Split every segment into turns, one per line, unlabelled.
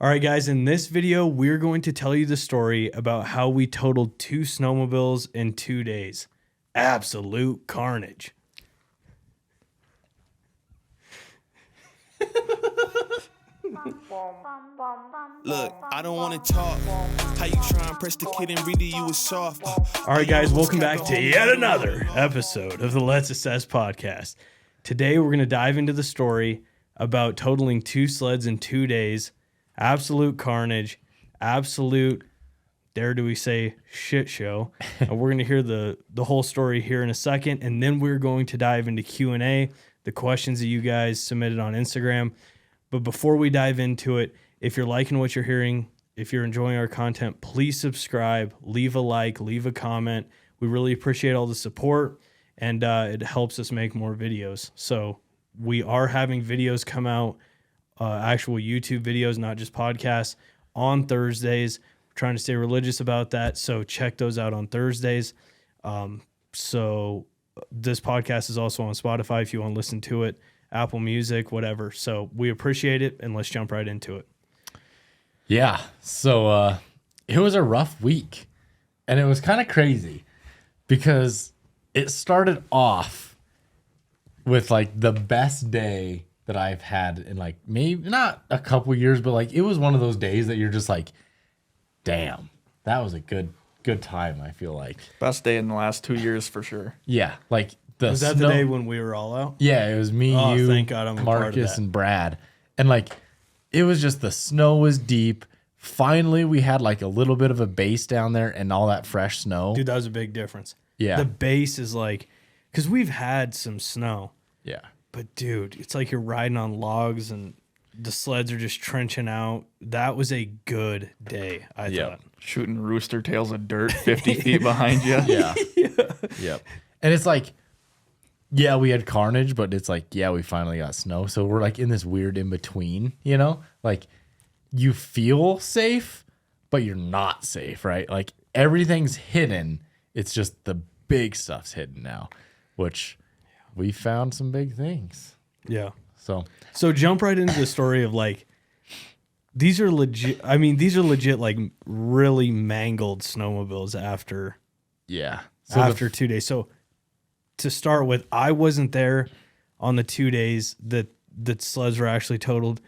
All right, guys, in this video, we're going to tell you the story about how we totaled 2 snowmobiles in 2 days. Absolute carnage.
Look, I don't want to talk. How you try and press the kid and read it, you was soft.
All right, guys, welcome back to yet another episode of the Let's Assess podcast. Today, we're going to dive into the story about totaling 2 sleds in 2 days. Absolute carnage, absolute, dare do we say, shit show. We're going to hear the whole story here in a second, and then we're going to dive into Q&A, the questions that you guys submitted on Instagram. But before we dive into it, if you're liking what you're hearing, if you're enjoying our content, please subscribe, leave a like, leave a comment. We really appreciate all the support, and it helps us make more videos. So we are having videos come out, actual YouTube videos, not just podcasts, on Thursdays. We're trying to stay religious about that, so check those out on Thursdays. So this podcast is also on Spotify if you want to listen to it, Apple Music, whatever. So we appreciate it, and let's jump right into it.
Yeah, so it was a rough week, and it was kind of crazy because it started off with like the best day that I've had in like maybe not a couple years, but like it was one of those days that you're just like, damn, that was a good time, I feel like.
Best day in the last 2 years for sure.
Yeah, like
Was that the day when we were all out?
Yeah, it was me, you,
thank God I'm a part of
Marcus,
that.
and Brad. And like it was just the snow was deep. Finally, we had like a little bit of a base down there and all that fresh snow.
Dude, that was a big difference.
Yeah.
The base is like, because we've had some snow.
Yeah.
But dude, it's like you're riding on logs and the sleds are just trenching out. That was a good day, I thought.
Shooting rooster tails of dirt 50 feet behind you.
Yeah. Yep. And it's like, yeah, we had carnage, but it's like, yeah, we finally got snow. So we're like in this weird in between, you know? Like you feel safe, but you're not safe, right? Like everything's hidden. It's just the big stuff's hidden now, which we found some big things.
Yeah.
So
jump right into the story of like, these are legit. I mean, these are legit, like really mangled snowmobiles after
yeah. So
after 2 days. So to start with, I wasn't there on the 2 days that sleds were actually totaled.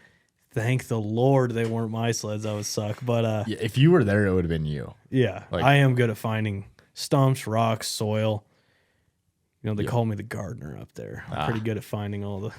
Thank the Lord they weren't my sleds. That would suck. But
yeah, if you were there, it would have been you.
yeah,
Like,
I am good at finding stumps, rocks, soil. You know, they call me the gardener up there. I'm pretty good at finding all the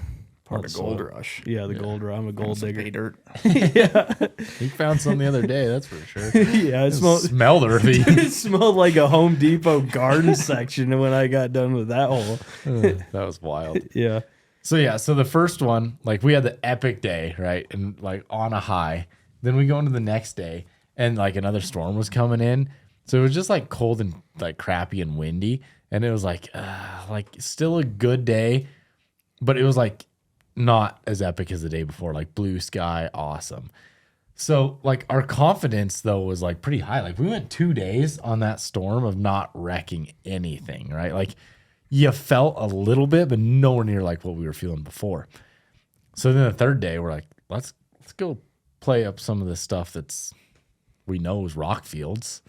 Part of
of
gold
soil.
rush.
Yeah, the gold rush. I'm a gold
Some
digger.
pay dirt.
You found some the other day, that's for sure.
Yeah, it
Smelled earthy.
it smelled like a Home Depot garden section when I got done with that hole.
That was wild.
Yeah.
So yeah, so the first one, like we had the epic day, right? And like on a high. Then we go into the next day and like another storm was coming in. So it was just like cold and like crappy and windy. And it was like still a good day, but it was like not as epic as the day before, like blue sky, awesome. So like our confidence though was like pretty high. Like we went 2 days on that storm of not wrecking anything, right? Like you felt a little bit, but nowhere near like what we were feeling before. So then the third day we're like, let's go play up some of the stuff that's we know is rock fields.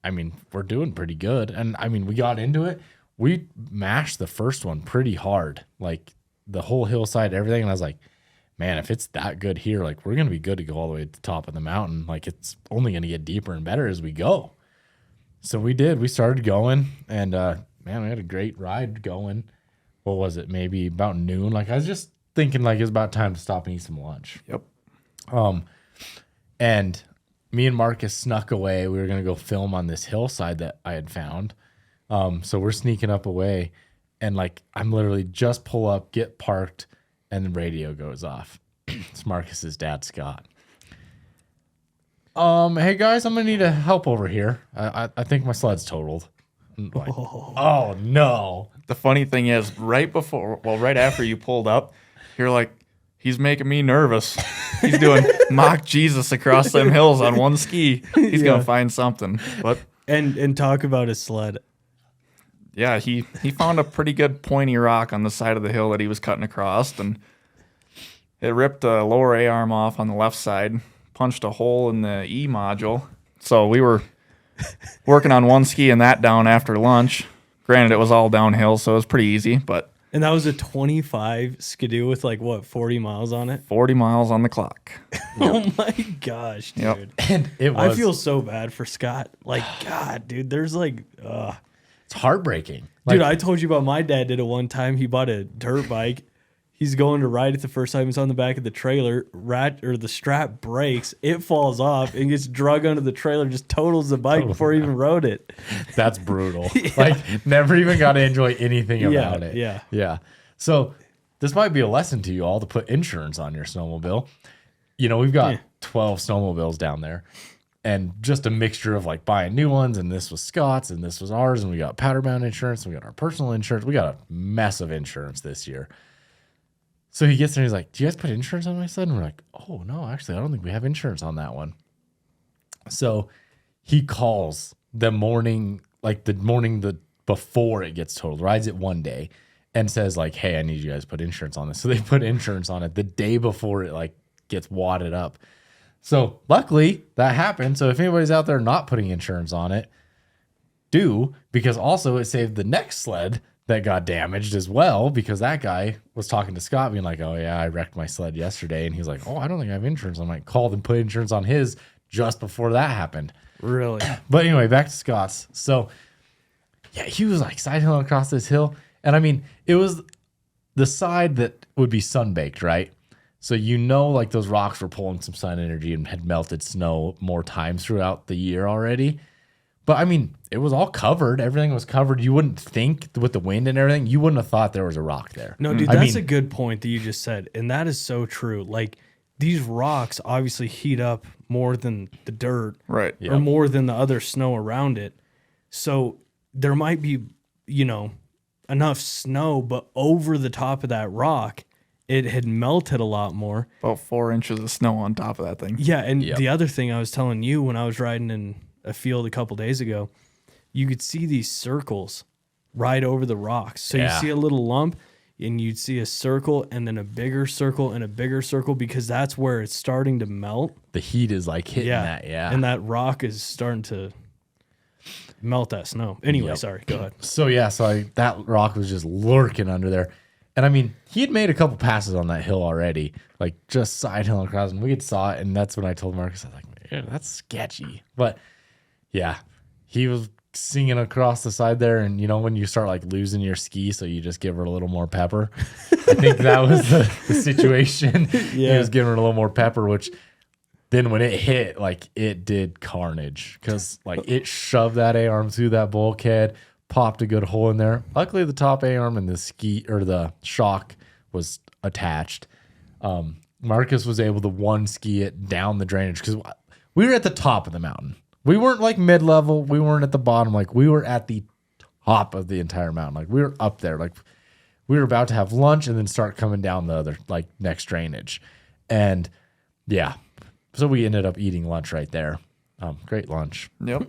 I mean, we're doing pretty good. And I mean, we got into it. We mashed the first one pretty hard, like the whole hillside, everything. And I was like, man, if it's that good here, like we're going to be good to go all the way to the top of the mountain. Like it's only going to get deeper and better as we go. So we did. We started going and, man, we had a great ride going. What was it? Maybe about noon. Like I was just thinking like it was about time to stop and eat some lunch.
Yep.
And me and Marcus snuck away. We were going to go film on this hillside that I had found. So we're sneaking up away and like, I'm literally just pull up, get parked, and the radio goes off. It's Marcus's dad, Scott. Hey guys, I'm gonna need a help over here. I think my sled's totaled. I'm like, oh no.
The funny thing is, right after you pulled up, you're like, he's making me nervous. He's doing mock Jesus across them hills on one ski. He's gonna find something. But
And talk about his sled.
yeah, he found a pretty good pointy rock on the side of the hill that he was cutting across, and it ripped the lower A-arm off on the left side, punched a hole in the E module. So we were working on one ski and that down after lunch. Granted, it was all downhill, so it was pretty easy, but
And that was a 25 Skidoo with like what, 40 miles on it?
40 miles on the clock.
Oh my gosh, dude.
Yep.
And it
I
was.
feel so bad for Scott. Like, God, dude, there's like,
It's heartbreaking.
dude,
Like,
I told you about my dad did it one time. He bought a dirt bike. He's going to ride it the first time. It's on the back of the trailer. The strap breaks. It falls off and gets drug under the trailer. Just totals the bike before he even rode it.
that's brutal. Like, never even got to enjoy anything about it.
yeah.
Yeah. So this might be a lesson to you all to put insurance on your snowmobile. You know, we've got 12 snowmobiles down there and just a mixture of like buying new ones. And this was Scott's and this was ours. And we got powder bound insurance. And we got our personal insurance. We got a mess of insurance this year. So he gets there and he's like, do you guys put insurance on my sled? And we're like, oh, no, actually, I don't think we have insurance on that one. So he calls the morning before it gets totaled, rides it one day and says like, hey, I need you guys to put insurance on this. So they put insurance on it the day before it like gets wadded up. So luckily that happened. So if anybody's out there not putting insurance on it, do, because also it saved the next sled that got damaged as well, because that guy was talking to Scott being like, oh yeah, I wrecked my sled yesterday. And he's like, oh, I don't think I have insurance. I'm like, called and put insurance on his just before that happened.
Really?
But anyway, back to Scott's. So yeah, he was like side hilling across this hill. And I mean, it was the side that would be sun-baked, right? So you know, like those rocks were pulling some sun energy and had melted snow more times throughout the year already. But I mean, it was all covered. Everything was covered. You wouldn't think with the wind and everything, you wouldn't have thought there was a rock there.
No, dude, that's a good point that you just said. And that is so true. Like, these rocks obviously heat up more than the dirt.
Right.
Or more than the other snow around it. So there might be, you know, enough snow, but over the top of that rock, it had melted a lot more.
About 4 inches of snow on top of that thing.
Yeah, and the other thing I was telling you when I was riding in a field a couple days ago, you could see these circles right over the rocks. So you see a little lump and you'd see a circle and then a bigger circle and a bigger circle, because that's where it's starting to melt.
The heat is like hitting that,
And that rock is starting to melt that snow. Anyway, sorry, go ahead.
So yeah, that rock was just lurking under there. And I mean, he had made a couple passes on that hill already, like just side hilling across, and we had saw it. And that's when I told Marcus, I was like, man, that's sketchy. But yeah, he was singing across the side there. And you know, when you start like losing your ski, so you just give her a little more pepper. I think that was the situation. He was giving her a little more pepper, which then when it hit, like it did carnage, because like it shoved that A-arm through that bulkhead, popped a good hole in there. Luckily, the top A-arm and the ski or the shock was attached. Marcus was able to one ski it down the drainage, because we were at the top of the mountain. We weren't like mid-level. We weren't at the bottom. Like we were at the top of the entire mountain. Like we were up there. Like we were about to have lunch and then start coming down the other like next drainage. And yeah, so we ended up eating lunch right there. Great lunch.
Yep.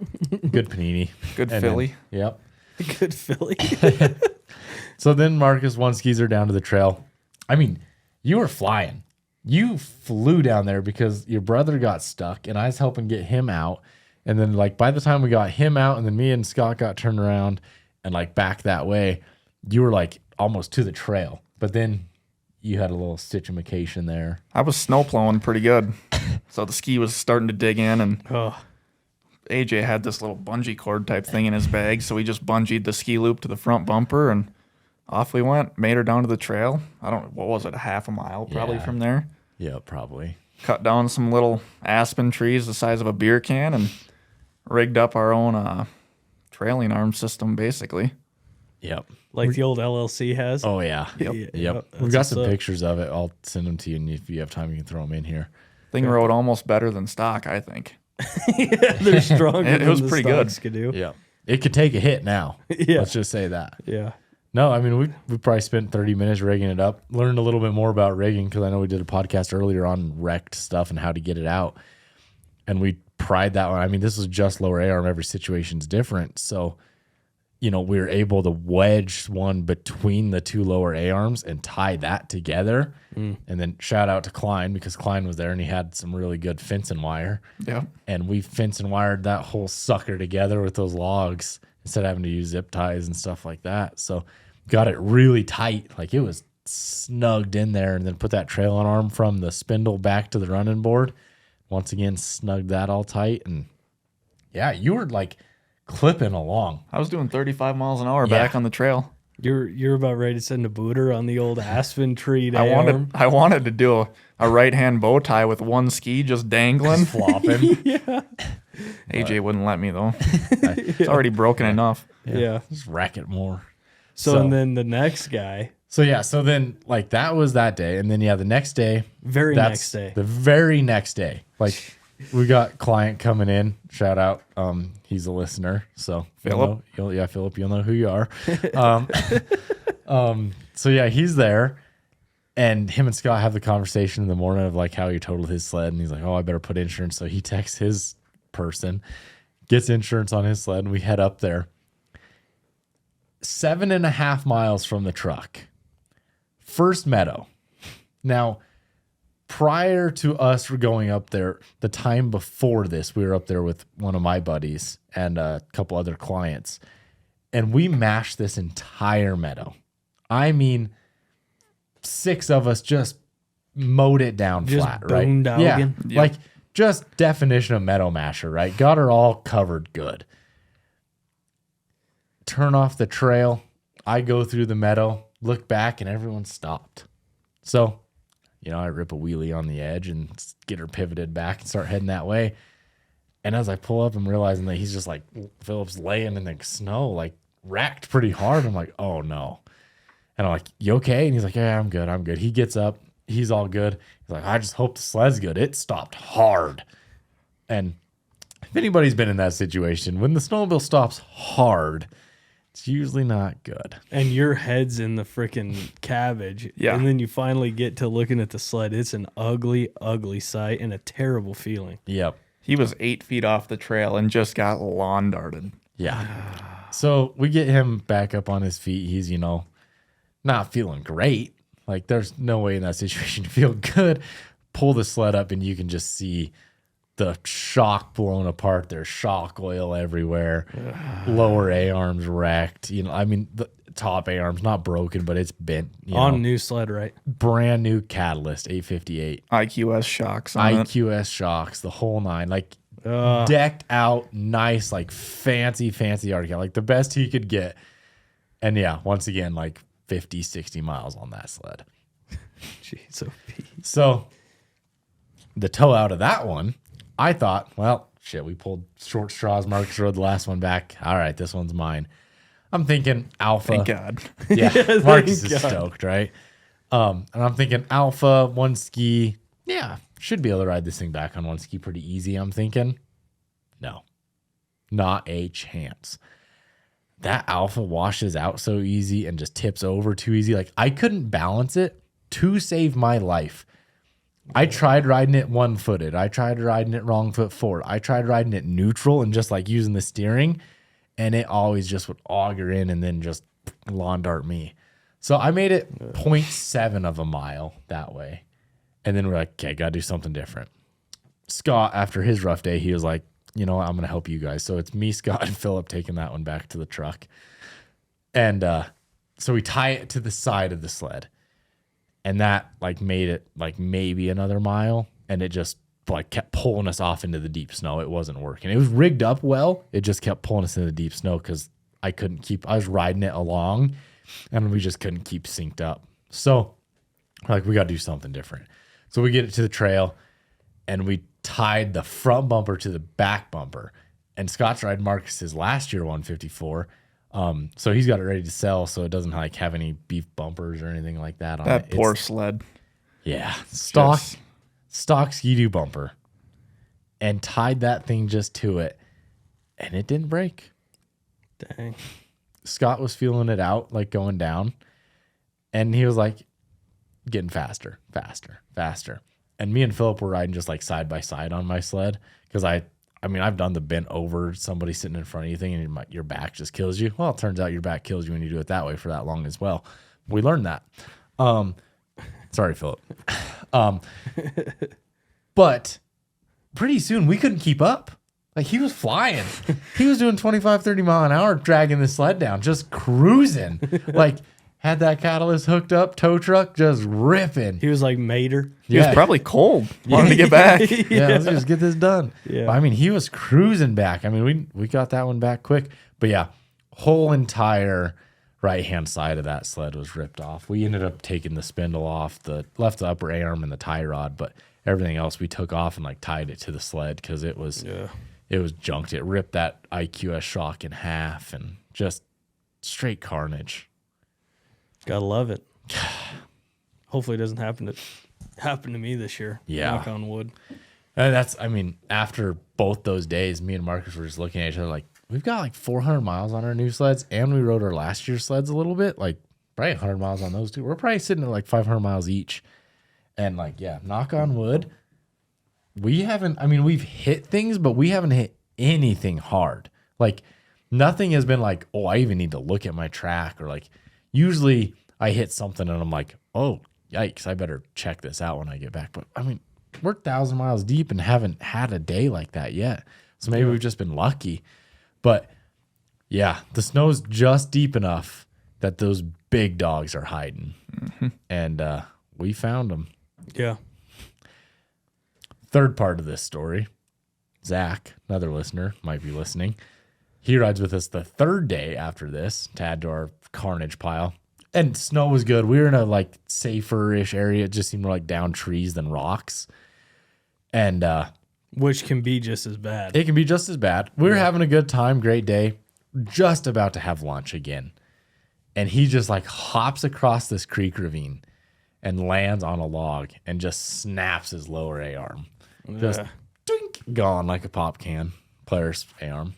Good panini.
Good
And
Philly.
Then, yep.
Good Philly.
So then Marcus one skis her down to the trail. I mean, you were flying. You flew down there because your brother got stuck and I was helping get him out. And then like by the time we got him out and then me and Scott got turned around and like back that way, you were like almost to the trail. But then you had a little stitchification there.
I was snow plowing pretty good. So the ski was starting to dig in, and AJ had this little bungee cord type thing in his bag. So we just bungeed the ski loop to the front bumper and off we went. Made her down to the trail. I don't know, what was it, a half a mile probably from there.
Yeah, probably.
Cut down some little aspen trees the size of a beer can and rigged up our own trailing arm system, basically.
Yep.
Like the old LLC has.
Oh, yeah.
Yep.
We've got some pictures of it. I'll send them to you, and if you have time, you can throw them in here.
Thing rode almost better than stock, I think.
They're stronger.
It was
than the
pretty good.
Skidoo.
Yeah. It could take a hit now.
Yeah.
Let's just say that.
Yeah.
No, I mean, we probably spent 30 minutes rigging it up, learned a little bit more about rigging, because I know we did a podcast earlier on wrecked stuff and how to get it out. And we pried that one. I mean, this was just lower A-arm. Every situation's different. So you know, we were able to wedge one between the two lower A-arms and tie that together. And then shout out to Klein, because Klein was there and he had some really good fence and wire.
Yeah.
And we fence and wired that whole sucker together with those logs instead of having to use zip ties and stuff like that. So got it really tight. Like it was snugged in there, and then put that trailing arm from the spindle back to the running board. Once again, snugged that all tight. And yeah, you were like clipping along.
I was doing 35 miles an hour
Yeah.
back on the trail.
You're about ready to send a booter on the old aspen tree.
I wanted to do a right hand bow tie with one ski just dangling.
Flopping.
AJ wouldn't let me though. It's already broken enough.
Yeah.
Just rack it more.
So and then the next guy,
So yeah, so then like that was that day. And then yeah, the next day.
next day.
The very next day. Like we got client coming in. Shout out. He's a listener. So
Philip.
Philip, you'll know who you are. So yeah, he's there. And him and Scott have the conversation in the morning of like how he totaled his sled. And he's like, oh, I better put insurance. So he texts his person, gets insurance on his sled, and we head up there. 7.5 miles from the truck. First meadow. Now, prior to us going up there, the time before this, we were up there with one of my buddies and a couple other clients. And we mashed this entire meadow. I mean, 6 of us just mowed it down
Just
flat, right?
boondogging.
Yeah, like just definition of meadow masher, right? Got her all covered good. Turn off the trail. I go through the meadow, look back, and everyone stopped. So, you know, I rip a wheelie on the edge and get her pivoted back and start heading that way. And as I pull up, I'm realizing that he's just like, Philip's laying in the snow, like racked pretty hard. I'm like, oh no. And I'm like, you okay? And he's like, yeah, I'm good. I'm good. He gets up. He's all good. He's like, I just hope the sled's good. It stopped hard. And if anybody's been in that situation, when the snowmobile stops hard, it's usually not good.
And your head's in the freaking cabbage.
Yeah.
And then you finally get to looking at the sled. It's an ugly, ugly sight and a terrible feeling.
Yep.
He was 8 feet off the trail and just got lawn darted.
Yeah. So we get him back up on his feet. He's, you know, not feeling great. Like there's no way in that situation to feel good. Pull the sled up and you can just see the shock blown apart. There's shock oil everywhere. Lower A-arms wrecked. You know, I mean, the top A-arms not broken, but it's bent. You
On
know,
new sled, right?
brand new catalyst, 858.
IQS shocks on it.
IQS shocks, the whole nine. Like decked out, nice, like fancy article. Like the best he could get. And yeah, once again, like 50, 60 miles on that sled.
Jeez, oh, Pete.
So the tow out of that one, I thought, well, shit, we pulled short straws. Marcus rode the last one back. All right, this one's mine. I'm thinking Alpha.
Thank God.
Yeah,
Thank
Marcus is
God.
stoked, right? And I'm thinking Alpha, one ski. Yeah, should be able to ride this thing back on one ski pretty easy, I'm thinking. No, not a chance. That Alpha washes out so easy and just tips over too easy. Like I couldn't balance it to save my life. I tried riding it one-footed. I tried riding it wrong foot forward. I tried riding it neutral and just like using the steering, and it always just would auger in and then just lawn dart me. So I made it 0.7 of a mile that way. And then we're like, okay, got to do something different. Scott, after his rough day, he was like, you know what, I'm going to help you guys. So it's me, Scott, and Philip taking that one back to the truck. And so we tie it to the side of the sled. And that like made it like maybe another mile. And it just like kept pulling us off into the deep snow. It wasn't working. It was rigged up well. It just kept pulling us into the deep snow because I was riding it along and we just couldn't keep synced up. So like we got to do something different. So we get it to the trail and we tied the front bumper to the back bumper. And Scott's ride Marcus's last year 154. So he's got it ready to sell, so it doesn't like have any beef bumpers or anything like that on it.
That poor sled.
Yeah, stock Ski-Doo bumper, and tied that thing just to it, and it didn't break.
Dang.
Scott was feeling it out, like going down, and he was like getting faster. And me and Philip were riding just like side by side on my sled because I I mean, I've done the bent over somebody sitting in front of you thing, and your back just kills you. Well, it turns out your back kills you when you do it that way for that long as well. We learned that. Sorry, Philip. But pretty soon we couldn't keep up. Like, he was flying. He was doing 25, 30 mile an hour, dragging the sled down, just cruising. Like, had that catalyst hooked up, tow truck, just ripping.
He was like Mater.
He was probably cold. Wanted to get back.
Yeah, let's just get this done.
Yeah.
But, I mean, he was cruising back. I mean, we got that one back quick. But yeah, whole entire right-hand side of that sled was ripped off. We ended up taking the spindle off, left the upper A-arm and the tie rod, but everything else we took off and like tied it to the sled because it was junked. It ripped that IQS shock in half and just straight carnage.
Gotta love it. Hopefully it doesn't happen to me this year.
Yeah.
Knock on wood.
And I mean, after both those days, me and Marcus were just looking at each other like, we've got like 400 miles on our new sleds, and we rode our last year's sleds a little bit, like probably 100 miles on those two. We're probably sitting at like 500 miles each. And like, yeah, knock on wood, we've hit things, but we haven't hit anything hard. Like, nothing has been like, oh, I even need to look at my track, or like, usually I hit something and I'm like, oh, yikes, I better check this out when I get back. But I mean, we're 1,000 miles deep and haven't had a day like that yet. So maybe we've just been lucky. But yeah, the snow's just deep enough that those big dogs are hiding. And we found them.
Yeah.
Third part of this story, Zach, another listener, might be listening. He rides with us the third day after this to add to our carnage pile. And snow was good. We were in a like safer-ish area. It just seemed more like down trees than rocks. And
Which can be just as bad.
it can be just as bad. We were having a good time, great day, just about to have lunch again. And he just like hops across this creek ravine and lands on a log and just snaps his lower A-arm. Just dink, gone like a pop can. Polaris A-arm.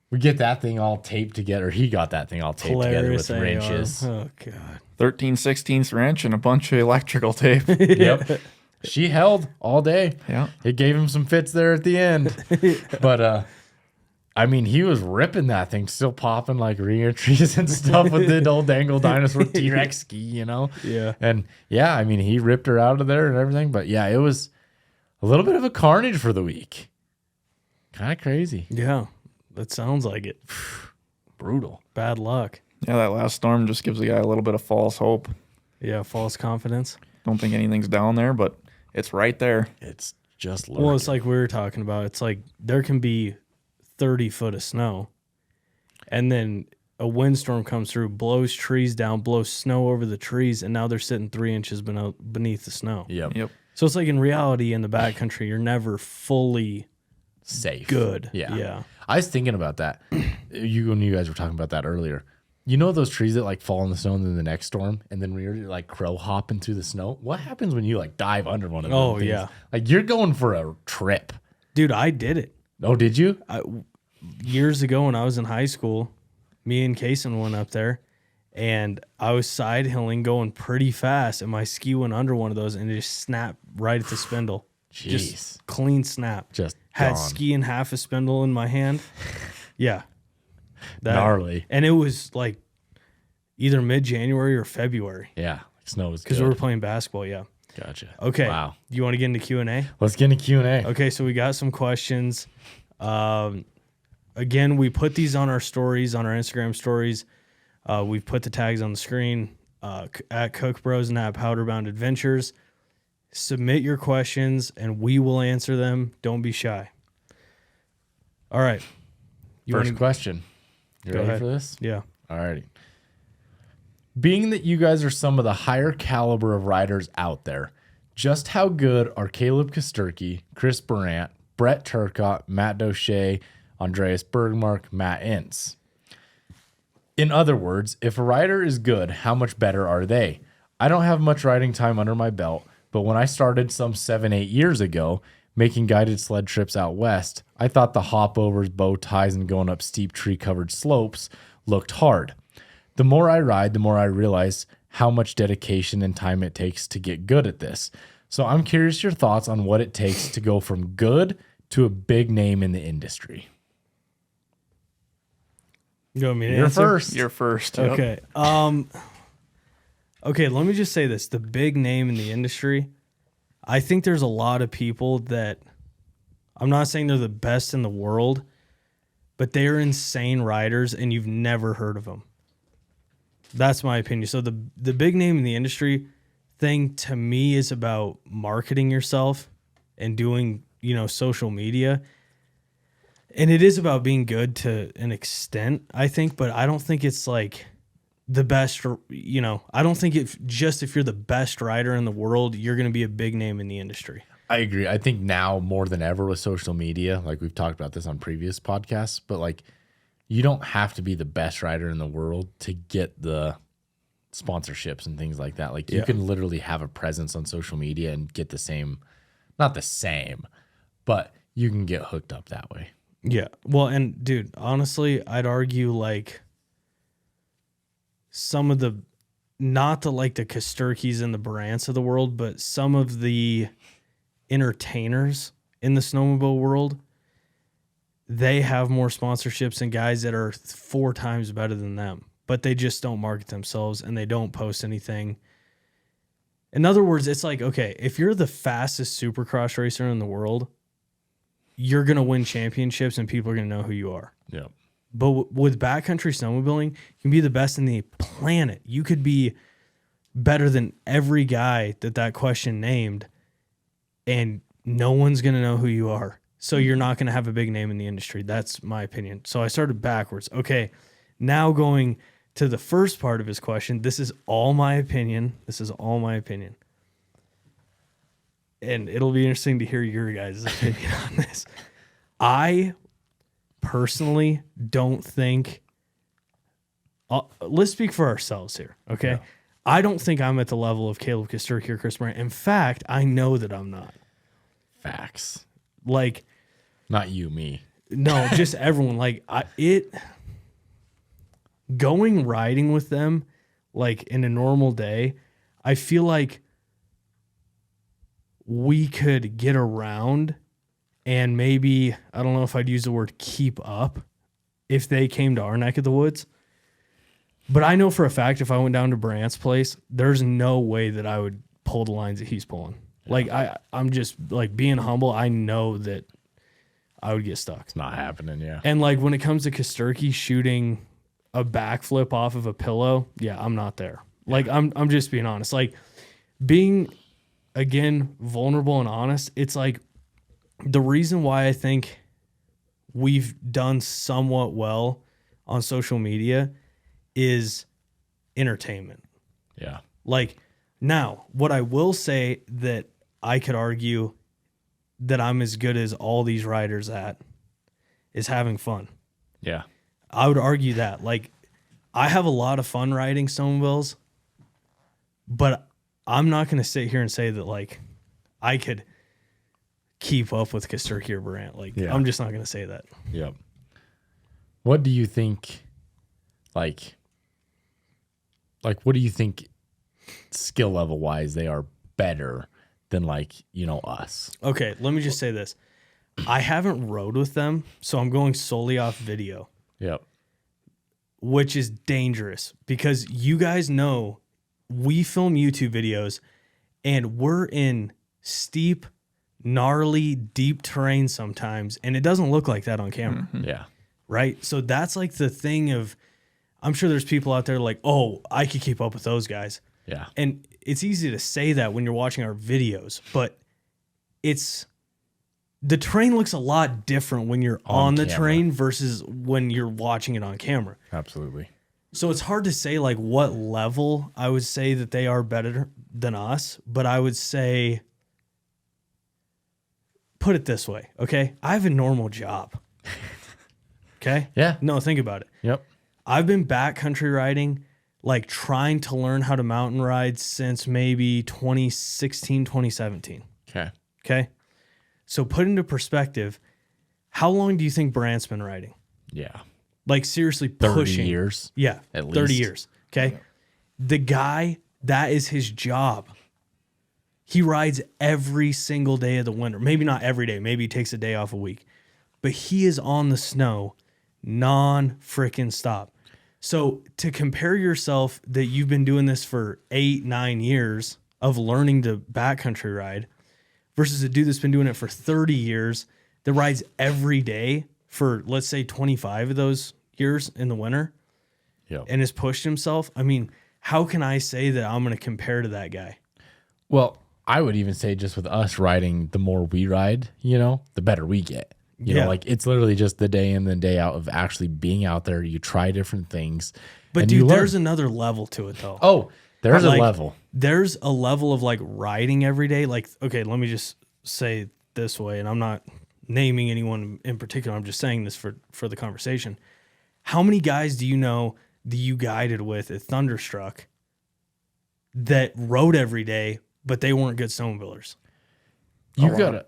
We get that thing all taped together. He got that thing all taped together with
AR.
wrenches.
Oh, God.
13/16 wrench and a bunch of electrical tape.
Yep. She held all day.
Yeah.
It gave him some fits there at the end. But I mean, he was ripping that thing, still popping like re-entries and stuff with the old dangle dinosaur T-Rex ski, you know?
Yeah.
And yeah, I mean, he ripped her out of there and everything. But yeah, it was a little bit of a carnage for the week. Kind of crazy.
Yeah. That sounds like it.
Brutal.
Bad luck.
Yeah, that last storm just gives the guy a little bit of false hope.
Yeah. False confidence.
Don't think anything's down there, but it's right there.
It's just lurking.
Well, it's like we were talking about. It's like there can be 30 foot of snow, and then a windstorm comes through, blows trees down, blows snow over the trees, and now they're sitting 3 inches beneath the snow.
Yep.
So it's like in reality, in the backcountry, you're never fully
Safe.
good.
Yeah.
Yeah.
I was thinking about that. When you guys were talking about that earlier. You know those trees that like fall in the snow and then the next storm, and then we're like crow hopping through the snow? What happens when you like dive under one of those?
Oh,
things?
yeah.
Like you're going for a trip.
Dude, I did it.
Oh, did you?
Years ago when I was in high school, me and Kaysen went up there, and I was side hilling going pretty fast, and my ski went under one of those, and it just snapped right at the spindle.
Jeez.
Just clean snap.
Just
had
gone.
ski and half a spindle in my hand. Yeah.
Gnarly.
And it was like either mid-January or February
Yeah. Snow was
because
good.
we were playing basketball. Yeah.
Gotcha.
Okay.
Wow.
You want to get into Q&A?
Let's get into Q&A.
Okay, so we got some questions. Again, we put these on our stories, on our Instagram stories. We've put the tags on the screen at cook.bros and at Powderbound Adventures. Submit your questions, and we will answer them. Don't be shy. All right.
First question. You
Go
ready
ahead.
for this?
Yeah.
Alrighty. Being that you guys are some of the higher caliber of riders out there, just how good are Caleb Kosterke, Chris Brandt, Brett Turcott, Matt Doche, Andreas Bergmark, Matt Ince? In other words, if a rider is good, how much better are they? I don't have much riding time under my belt, but when I started some 7-8 years ago, making guided sled trips out west, I thought the hopovers, bow ties, and going up steep tree-covered slopes looked hard. The more I ride, the more I realize how much dedication and time it takes to get good at this. So I'm curious your thoughts on what it takes to go from good to a big name in the industry.
You want me to
You're
answer?
first.
You're first. Yep.
Okay. Okay, let me just say this. The big name in the industry, I think there's a lot of people that, I'm not saying they're the best in the world, but they're insane riders and you've never heard of them. That's my opinion. So the big name in the industry thing to me is about marketing yourself and doing, social media. And it is about being good to an extent, I think, but I don't think it's like the best, I don't think if you're the best rider in the world, you're going to be a big name in the industry.
I agree. I think now more than ever with social media, like we've talked about this on previous podcasts, but like you don't have to be the best rider in the world to get the sponsorships and things like that. Like you can literally have a presence on social media and get the same, not the same, but you can get hooked up that way.
Yeah. Well, and dude, honestly, I'd argue like some of the, not the like the Kosterkis and the Brants of the world, but some of the entertainers in the snowmobile world, they have more sponsorships than guys that are 4 times better than them, but they just don't market themselves and they don't post anything. In other words, it's like, okay, if you're the fastest supercross racer in the world, you're going to win championships and people are going to know who you are.
Yeah.
But with backcountry snowmobiling, you can be the best in the planet. You could be better than every guy that question named, and no one's going to know who you are. So you're not going to have a big name in the industry. That's my opinion. So I started backwards. Okay, now going to the first part of his question. This is all my opinion. And it'll be interesting to hear your guys' opinion on this. I personally don't think, let's speak for ourselves here, okay? Yeah. I don't think I'm at the level of Caleb Kosterky or Chris Brant. In fact, I know that I'm not.
Facts.
Like,
not you, me.
No, just everyone. Like, going riding with them, like in a normal day, I feel like we could get around and maybe, I don't know if I'd use the word keep up if they came to our neck of the woods. But I know for a fact if I went down to Brant's place, there's no way that I would pull the lines that he's pulling. Yeah. Like, I'm just, like, being humble, I know that I would get stuck.
It's not happening, yeah.
And, like, when it comes to Kosterky shooting a backflip off of a pillow, yeah, I'm not there. Yeah. Like, I'm just being honest. Like, being, again, vulnerable and honest, it's like the reason why I think we've done somewhat well on social media is entertainment.
Yeah.
Like, now, what I will say that I could argue that I'm as good as all these riders at is having fun.
Yeah.
I would argue that. Like, I have a lot of fun riding snowmobiles, but I'm not going to sit here and say that, like, I could keep up with Kosterky or Brant. Like, yeah. I'm just not going to say that.
Yep. What do you think, like, what do you think skill level wise they are better than, like, us?
Okay, let me just say this. I haven't rode with them, so I'm going solely off video.
Yep.
Which is dangerous because you guys know we film YouTube videos and we're in steep, gnarly, deep terrain sometimes, and it doesn't look like that on camera.
Mm-hmm. Yeah.
Right? So that's like the thing of, I'm sure there's people out there like, oh, I could keep up with those guys.
Yeah.
And it's easy to say that when you're watching our videos, but the terrain looks a lot different when you're on the terrain versus when you're watching it on camera.
Absolutely.
So it's hard to say like what level I would say that they are better than us, but I would say, put it this way, okay? I have a normal job. Okay?
Yeah.
No, think about it.
Yep.
I've been backcountry riding, like trying to learn how to mountain ride since maybe 2016, 2017.
Okay.
Okay? So put into perspective, how long do you think Brant's been riding?
Yeah.
Like seriously
30
pushing.
years.
Yeah.
At least.
30 years. Okay? Yeah. The guy, that is his job. He rides every single day of the winter. Maybe not every day. Maybe he takes a day off a week. But he is on the snow non-frickin' stop. So to compare yourself that you've been doing this for 8-9 years of learning to backcountry ride versus a dude that's been doing it for 30 years that rides every day for, let's say, 25 of those years in the winter and has pushed himself. I mean, how can I say that I'm going to compare to that guy?
Well, I would even say just with us riding, the more we ride, the better we get. You know, like it's literally just the day in and day out of actually being out there. You try different things.
But dude, there's another level to it though.
Oh, there's a level.
There's a level of like riding every day. Like, okay, let me just say this way, and I'm not naming anyone in particular. I'm just saying this for the conversation. How many guys do you know that you guided with at Thunderstruck that rode every day, but they weren't good snowmobilers?
You gotta,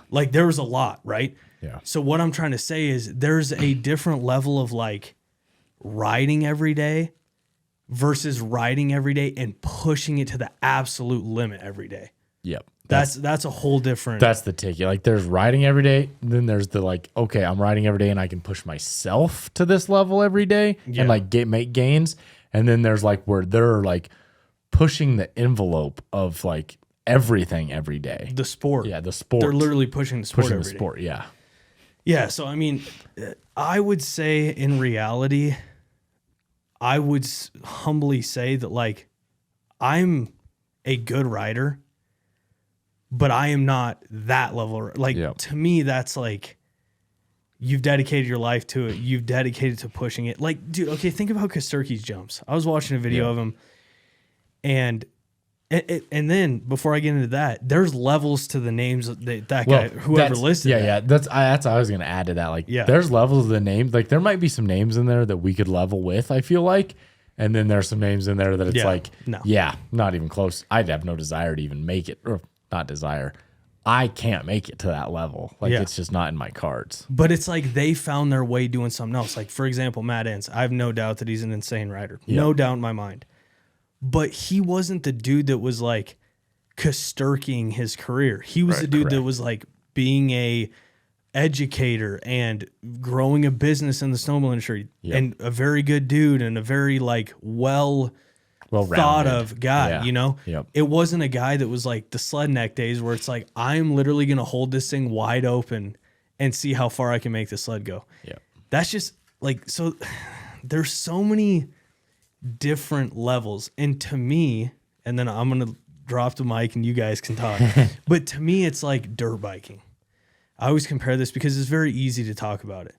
Like there was a lot, right?
Yeah.
So what I'm trying to say is there's a different level of like riding every day versus riding every day and pushing it to the absolute limit every day.
Yep.
That's a whole different.
That's the ticket. Like there's riding every day. Then there's the like, okay, I'm riding every day and I can push myself to this level every day and like make gains. And then there's like where they're like pushing the envelope of like everything every day.
The sport.
Yeah, the sport.
They're literally pushing the sport every day.
Yeah.
Yeah, so I mean, I would say in reality, I would humbly say that like I'm a good rider, but I am not that level. Like to me, that's like you've dedicated your life to it. You've dedicated to pushing it. Like, dude, okay, think about Kosturki's jumps. I was watching a video of him, and then before I get into that, there's levels to the names that guy, whoever listed.
Yeah, that's what I was gonna add to that. Like, there's levels of the names. Like, there might be some names in there that we could level with. I feel like, and then there's some names in there that it's not even close. I'd have no desire to even make it, or not desire. I can't make it to that level. Like, it's just not in my cards.
But it's like they found their way doing something else. Like, for example, Matt Ince. I have no doubt that he's an insane rider. No doubt in my mind. But he wasn't the dude that was like Kosturking his career. He was the dude that was like being a educator and growing a business in the snowmobile industry and a very good dude and a very like well thought of guy, you know? It wasn't a guy that was like the sled neck days where it's like, I'm literally going to hold this thing wide open and see how far I can make the sled go. That's just like, so there's so many different levels. And to me, and then I'm going to drop the mic and you guys can talk, but to me, it's like dirt biking. I always compare this because it's very easy to talk about it.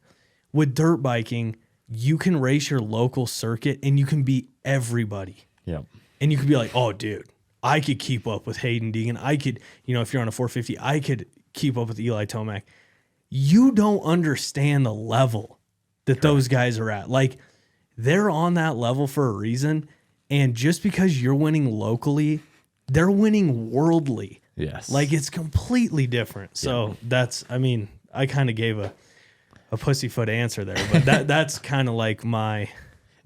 With dirt biking, you can race your local circuit and you can beat everybody. And you could be like, oh, dude, I could keep up with Hayden Deegan. I could, you know, if you're on a 450, I could keep up with Eli Tomac. You don't understand the level that those guys are at. Like, they're on that level for a reason. And just because you're winning locally, they're winning worldly. Like, it's completely different. So that's, I mean, I kind of gave a pussyfoot answer there, but that's kind of like my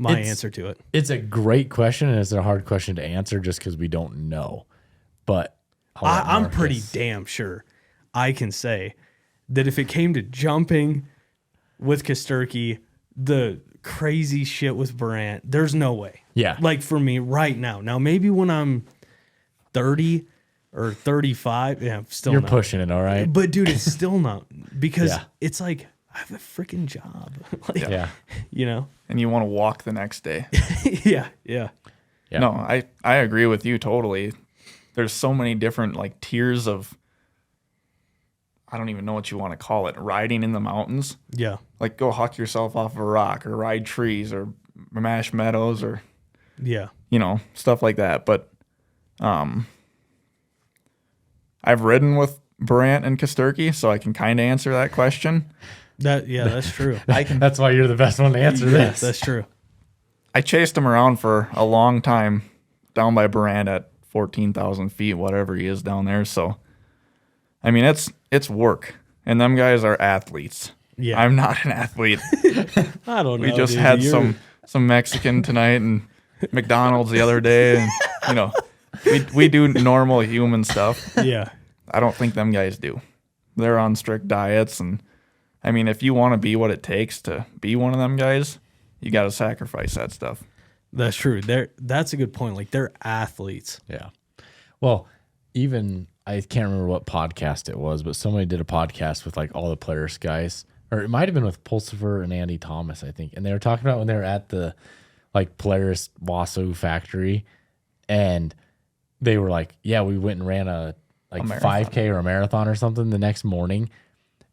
answer to it.
It's a great question, and it's a hard question to answer just because we don't know. But
I'm pretty damn sure I can say that if it came to jumping with Kosturki, the crazy shit with Brandt, there's no way. Like for me right now. Now, maybe when I'm 30 or 35, still
you're
not.
Pushing it, all right?
But dude, it's still not because it's like I have a freaking job. Like, you know?
And you want to walk the next day.
Yeah.
No, I agree with you totally. There's so many different like tiers of, I don't even know what you want to call it, riding in the mountains. Like go huck yourself off of a rock or ride trees or mash meadows or you know, stuff like that. But I've ridden with Brandt and Kosturki, so I can kind of answer that question.
That's true.
That's why you're the best one to answer this.
That's true.
I chased him around for a long time down by Brandt at 14,000 feet, whatever he is down there. So, I mean, it's work, and them guys are athletes. I'm not an athlete.
I don't know.
We just had some Mexican tonight and McDonald's the other day, and you know, We do normal human stuff.
Yeah.
I don't think them guys do. They're on strict diets, and I mean, if you want to be what it takes to be one of them guys, you got to sacrifice that stuff.
That's true. That's a good point. Like, they're athletes.
Yeah. Well, even I can't remember what podcast it was, but somebody did a podcast with like all the Polaris guys, or it might have been with Pulsifer and Andy Thomas, I think. And they were talking about when they were at the like Polaris Wasso factory, and they were like, yeah, we went and ran a 5K or a marathon or something the next morning.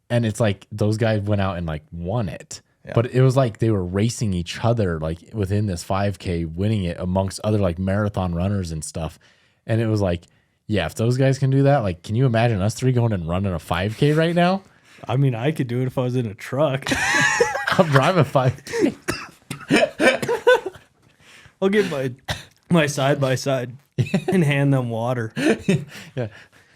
And it's like those guys went out and like won it. Yeah. But it was like they were racing each other like within this 5K, winning it amongst other like marathon runners and stuff. And it was like, yeah, if those guys can do that, like, can you imagine us three going and running a 5K right now?
I mean, I could do it if I was in a truck.
I'll drive a 5K.
I'll get my side by side and hand them water.
Yeah,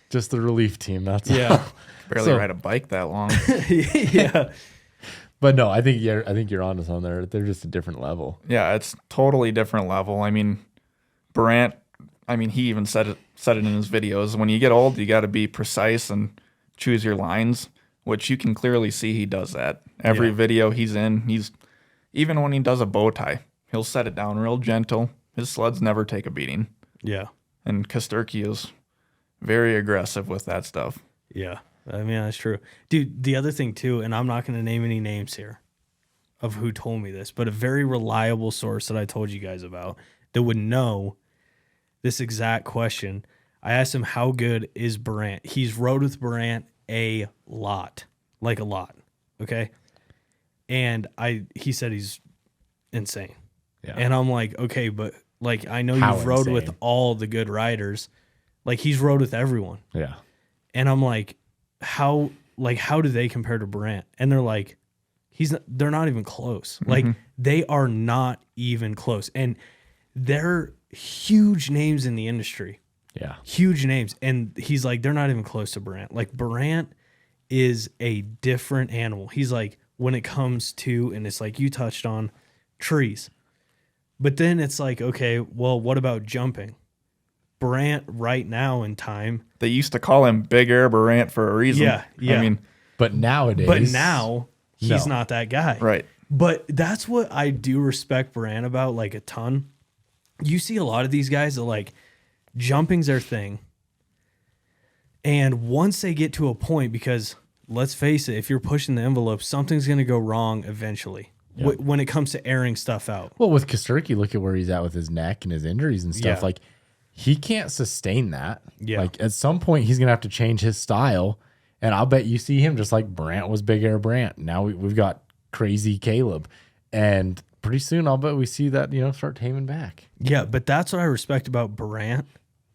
just the relief team. That's
yeah.
Barely ride a bike that long.
Yeah.
But no, I think you're onto something there. They're just a different level.
Yeah, it's totally different level. I mean, Brant, he even said it in his videos. When you get old, you got to be precise and choose your lines, which you can clearly see he does that. Every video he's in, even when he does a bow tie, he'll set it down real gentle. His sleds never take a beating.
Yeah.
And Kosterky is very aggressive with that stuff.
Yeah. I mean, that's true. Dude, the other thing too, and I'm not going to name any names here of who told me this, but a very reliable source that I told you guys about that would know this exact question. I asked him, how good is Brant? He's rode with Brant a lot. Like a lot. Okay? And he said he's insane. Yeah. And I'm like, okay, but like, I know you've rode with all the good riders. Like, he's rode with everyone.
Yeah.
And I'm like, how do they compare to Brant? And they're like, they're not even close. Mm-hmm. Like, they are not even close. And they're huge names in the industry.
Yeah.
Huge names. And he's like, they're not even close to Brant. Like, Brant is a different animal. He's like, when it comes to, and it's like you touched on, trees. But then it's like, okay, well, what about jumping? Brant right now in time.
They used to call him Big Air Brant for a reason.
Yeah, yeah.
I mean, but nowadays.
But now he's not that guy.
Right.
But that's what I do respect Brant about, like, a ton. You see a lot of these guys that, like, jumping's their thing. And once they get to a point, because let's face it, if you're pushing the envelope, something's going to go wrong eventually. Yep. When it comes to airing stuff out.
Well, with Kosterky, look at where he's at with his neck and his injuries and stuff.
Yeah.
Like, he can't sustain that.
Yeah.
Like, at some point, he's going to have to change his style. And I'll bet you see him just like Brant was Big Air Brant. Now we've got crazy Caleb. And pretty soon, I'll bet we see that, start taming back.
Yeah, but that's what I respect about Brant,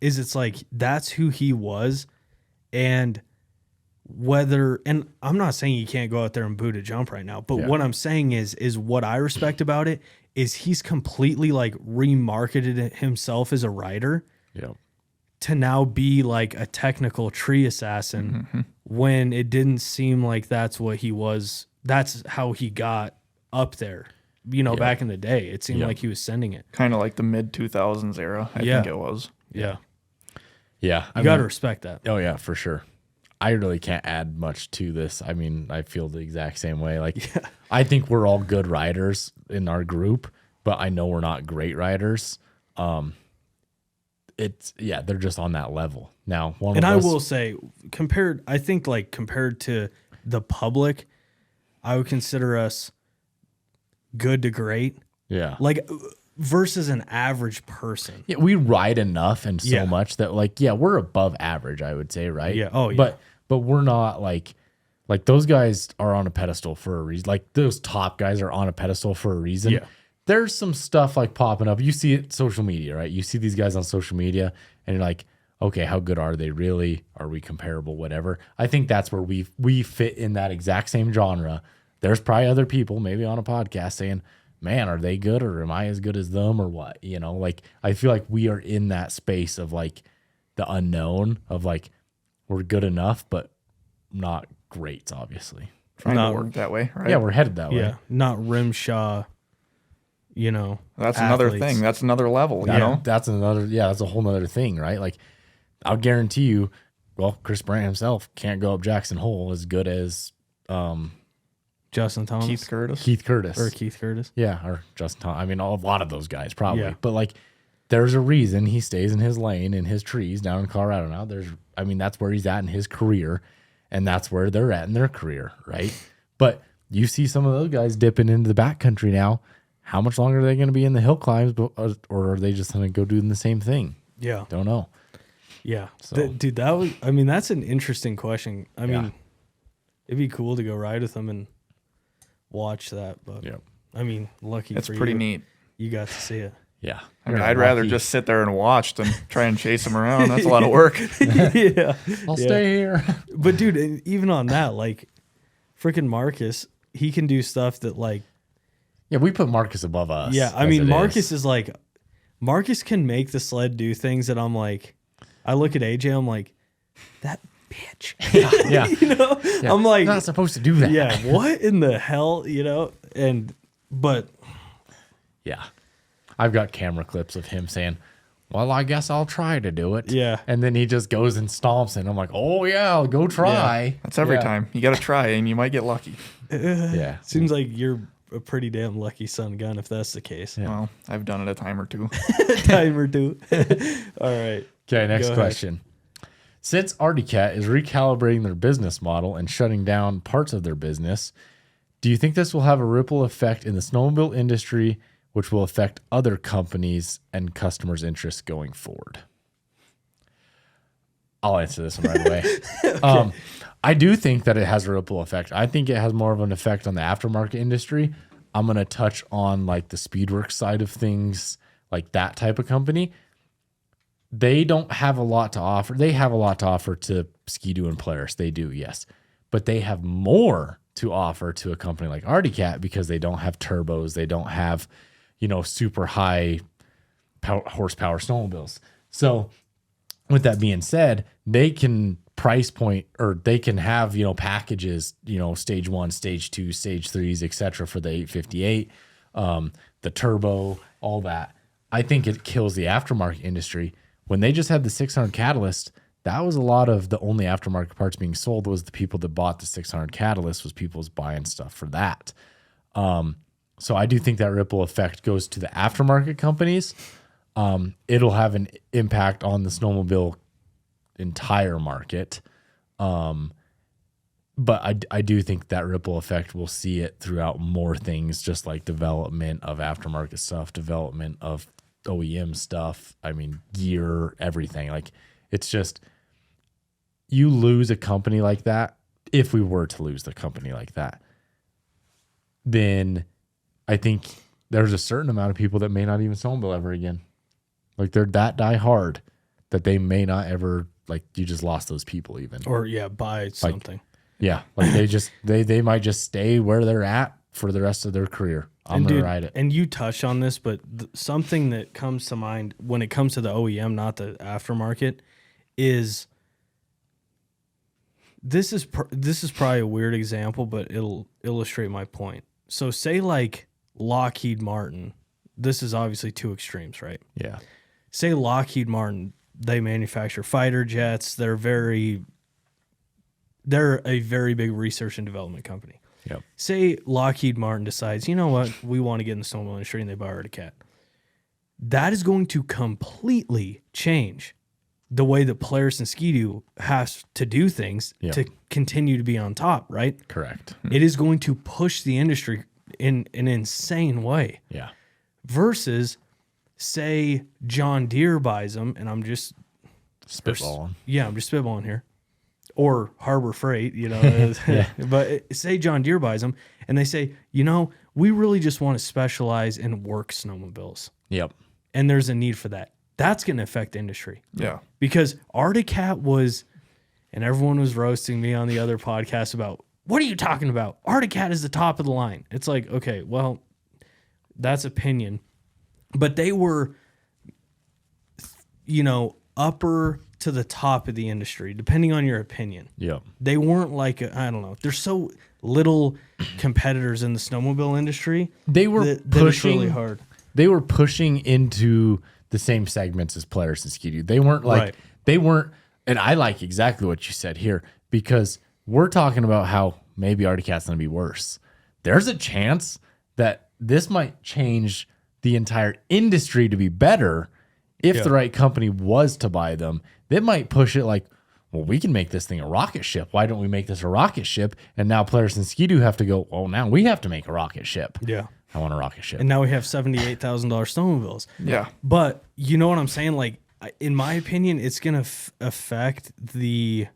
is it's like, that's who he was. And and I'm not saying you can't go out there and boot a jump right now, but what I'm saying is what I respect about it is he's completely like remarketed himself as a rider to now be like a technical tree assassin when it didn't seem like that's what he was. That's how he got up there. Back in the day, it seemed like he was sending it.
Kind of like the mid 2000s era, I think it was.
Yeah.
Yeah.
You got to respect that.
Oh, yeah, for sure. I really can't add much to this. I mean, I feel the exact same way. Like, I think we're all good riders in our group, but I know we're not great riders. They're just on that level. Now,
I will say, compared to the public, I would consider us good to great. Yeah. Like, versus an average person.
Yeah, we ride enough and so much that, like, we're above average, I would say, right?
Yeah. Oh, yeah.
But we're not like those guys are on a pedestal for a reason. Like, those top guys are on a pedestal for a reason. Yeah. There's some stuff like popping up. You see it social media, right? You see these guys on social media and you're like, okay, how good are they really? Are we comparable? Whatever. I think that's where we fit in that exact same genre. There's probably other people maybe on a podcast saying, man, are they good or am I as good as them or what? Like, I feel like we are in that space of like the unknown of like, we're good enough, but not great, obviously.
Trying to work that way, right?
Yeah, we're headed that way.
Yeah, not Rimshaw, you know,
That's another
athletes.
thing. That's another level, you know?
That's a whole nother thing, right? Like, I'll guarantee you, well, Chris Bryant himself can't go up Jackson Hole as good as
Justin Thomas.
Keith Curtis.
Keith Curtis.
Or Keith Curtis.
Yeah, or Justin Thomas. I mean, a lot of those guys probably.
Yeah.
But like, there's a reason he stays in his lane in his trees down in Colorado now. That's where he's at in his career, and that's where they're at in their career, right? But you see some of those guys dipping into the backcountry now. How much longer are they going to be in the hill climbs, or are they just going to go doing the same thing?
Yeah.
Don't know.
Yeah.
So-
Dude, that's an interesting question. I mean, it'd be cool to go ride with them and watch that, but
Yep.
I mean, lucky
It's
for
pretty
you.
neat.
You got to see it.
Yeah.
I mean, I'd rather just sit there and watch than try and chase him around. That's a lot of work.
Yeah.
I'll stay here.
But dude, and even on that, like freaking Marcus, he can do stuff that like,
Yeah, we put Marcus above us.
yeah, I
as
mean,
it
Marcus is like, Marcus can make the sled do things that I'm like, I look at AJ, I'm like, that bitch.
Yeah.
You know,
Yeah.
I'm like,
not supposed to do that.
yeah, what in the hell, you know? But
Yeah. I've got camera clips of him saying, well, I guess I'll try to do it.
Yeah.
And then he just goes and stomps, and I'm like, oh, yeah, I'll go try.
That's every
Yeah.
time. You got to try, and you might get lucky.
Yeah.
seems like you're a pretty damn lucky son gun if that's the case.
Yeah.
Well, I've done it a time or two.
Time or two. All right.
Okay, next
Go ahead.
question. Since Articat is recalibrating their business model and shutting down parts of their business, do you think this will have a ripple effect in the snowmobile industry, which will affect other companies and customers' interests going forward? I'll answer this one right away. I do think that it has a ripple effect. I think it has more of an effect on the aftermarket industry. I'm going to touch on like the Speedworks side of things, like that type of company. They don't have a lot to offer. They have a lot to offer to Ski-Doo and Polaris. They do, yes. But they have more to offer to a company like Articat because they don't have turbos. They don't have, super high horsepower snowmobiles. So with that being said, they can price point, or they can have, packages, stage 1, stage 2, stage 3s, etc. for the 858, the turbo, all that. I think it kills the aftermarket industry. When they just had the 600 Catalyst, that was a lot of the only aftermarket parts being sold was the people that bought the 600 Catalyst was people's buying stuff for that. So I do think that ripple effect goes to the aftermarket companies. It'll have an impact on the snowmobile entire market. But I do think that ripple effect, we'll see it throughout more things, just like development of aftermarket stuff, development of OEM stuff. I mean, gear, everything. Like, it's just, you lose a company like that. If we were to lose the company like that, then I think there's a certain amount of people that may not even snowmobile ever again. Like, they're that die hard that they may not ever, like, you just lost those people even.
Or buy something.
Yeah, like they might just stay where they're at for the rest of their career. I'm gonna ride it.
And you touched on this, but something that comes to mind when it comes to the OEM, not the aftermarket, is this is probably a weird example, but it'll illustrate my point. So say like Lockheed Martin, this is obviously two extremes, right?
Yeah.
Say Lockheed Martin, they manufacture fighter jets. They're a very big research and development company.
Yep.
Say Lockheed Martin decides, you know what, we want to get in the snowmobile industry, and they buy Articat. That is going to completely change the way that Polaris and Ski-Doo has to do things to continue to be on top, right?
Correct.
It is going to push the industry in an insane way.
Yeah.
Versus, say John Deere buys them, and I'm just
Spitballing.
I'm just spitballing here. Or Harbor Freight, But say John Deere buys them, and they say, we really just want to specialize in work snowmobiles.
Yep.
And there's a need for that. That's going to affect the industry.
Yeah.
Because Articat was, and everyone was roasting me on the other podcast about, what are you talking about? Articat is the top of the line. It's like, okay, well, that's opinion. But they were, upper to the top of the industry, depending on your opinion.
Yeah.
They weren't like, I don't know. There's so little competitors in the snowmobile industry.
They were
that it's
pushing
really hard.
They were pushing into the same segments as Polaris and Ski-Doo. They weren't like,
Right.
they weren't, and I like exactly what you said here, because we're talking about how maybe Arctic Cat's going to be worse. There's a chance that this might change the entire industry to be better if the right company was to buy them. They might push it like, well, we can make this thing a rocket ship. Why don't we make this a rocket ship? And now Polaris and Ski-Doo have to go, oh, now we have to make a rocket ship.
Yeah.
I want a rocket ship.
And now we have $78,000 snowmobiles.
Yeah.
But you know what I'm saying? Like, in my opinion, it's going to affect the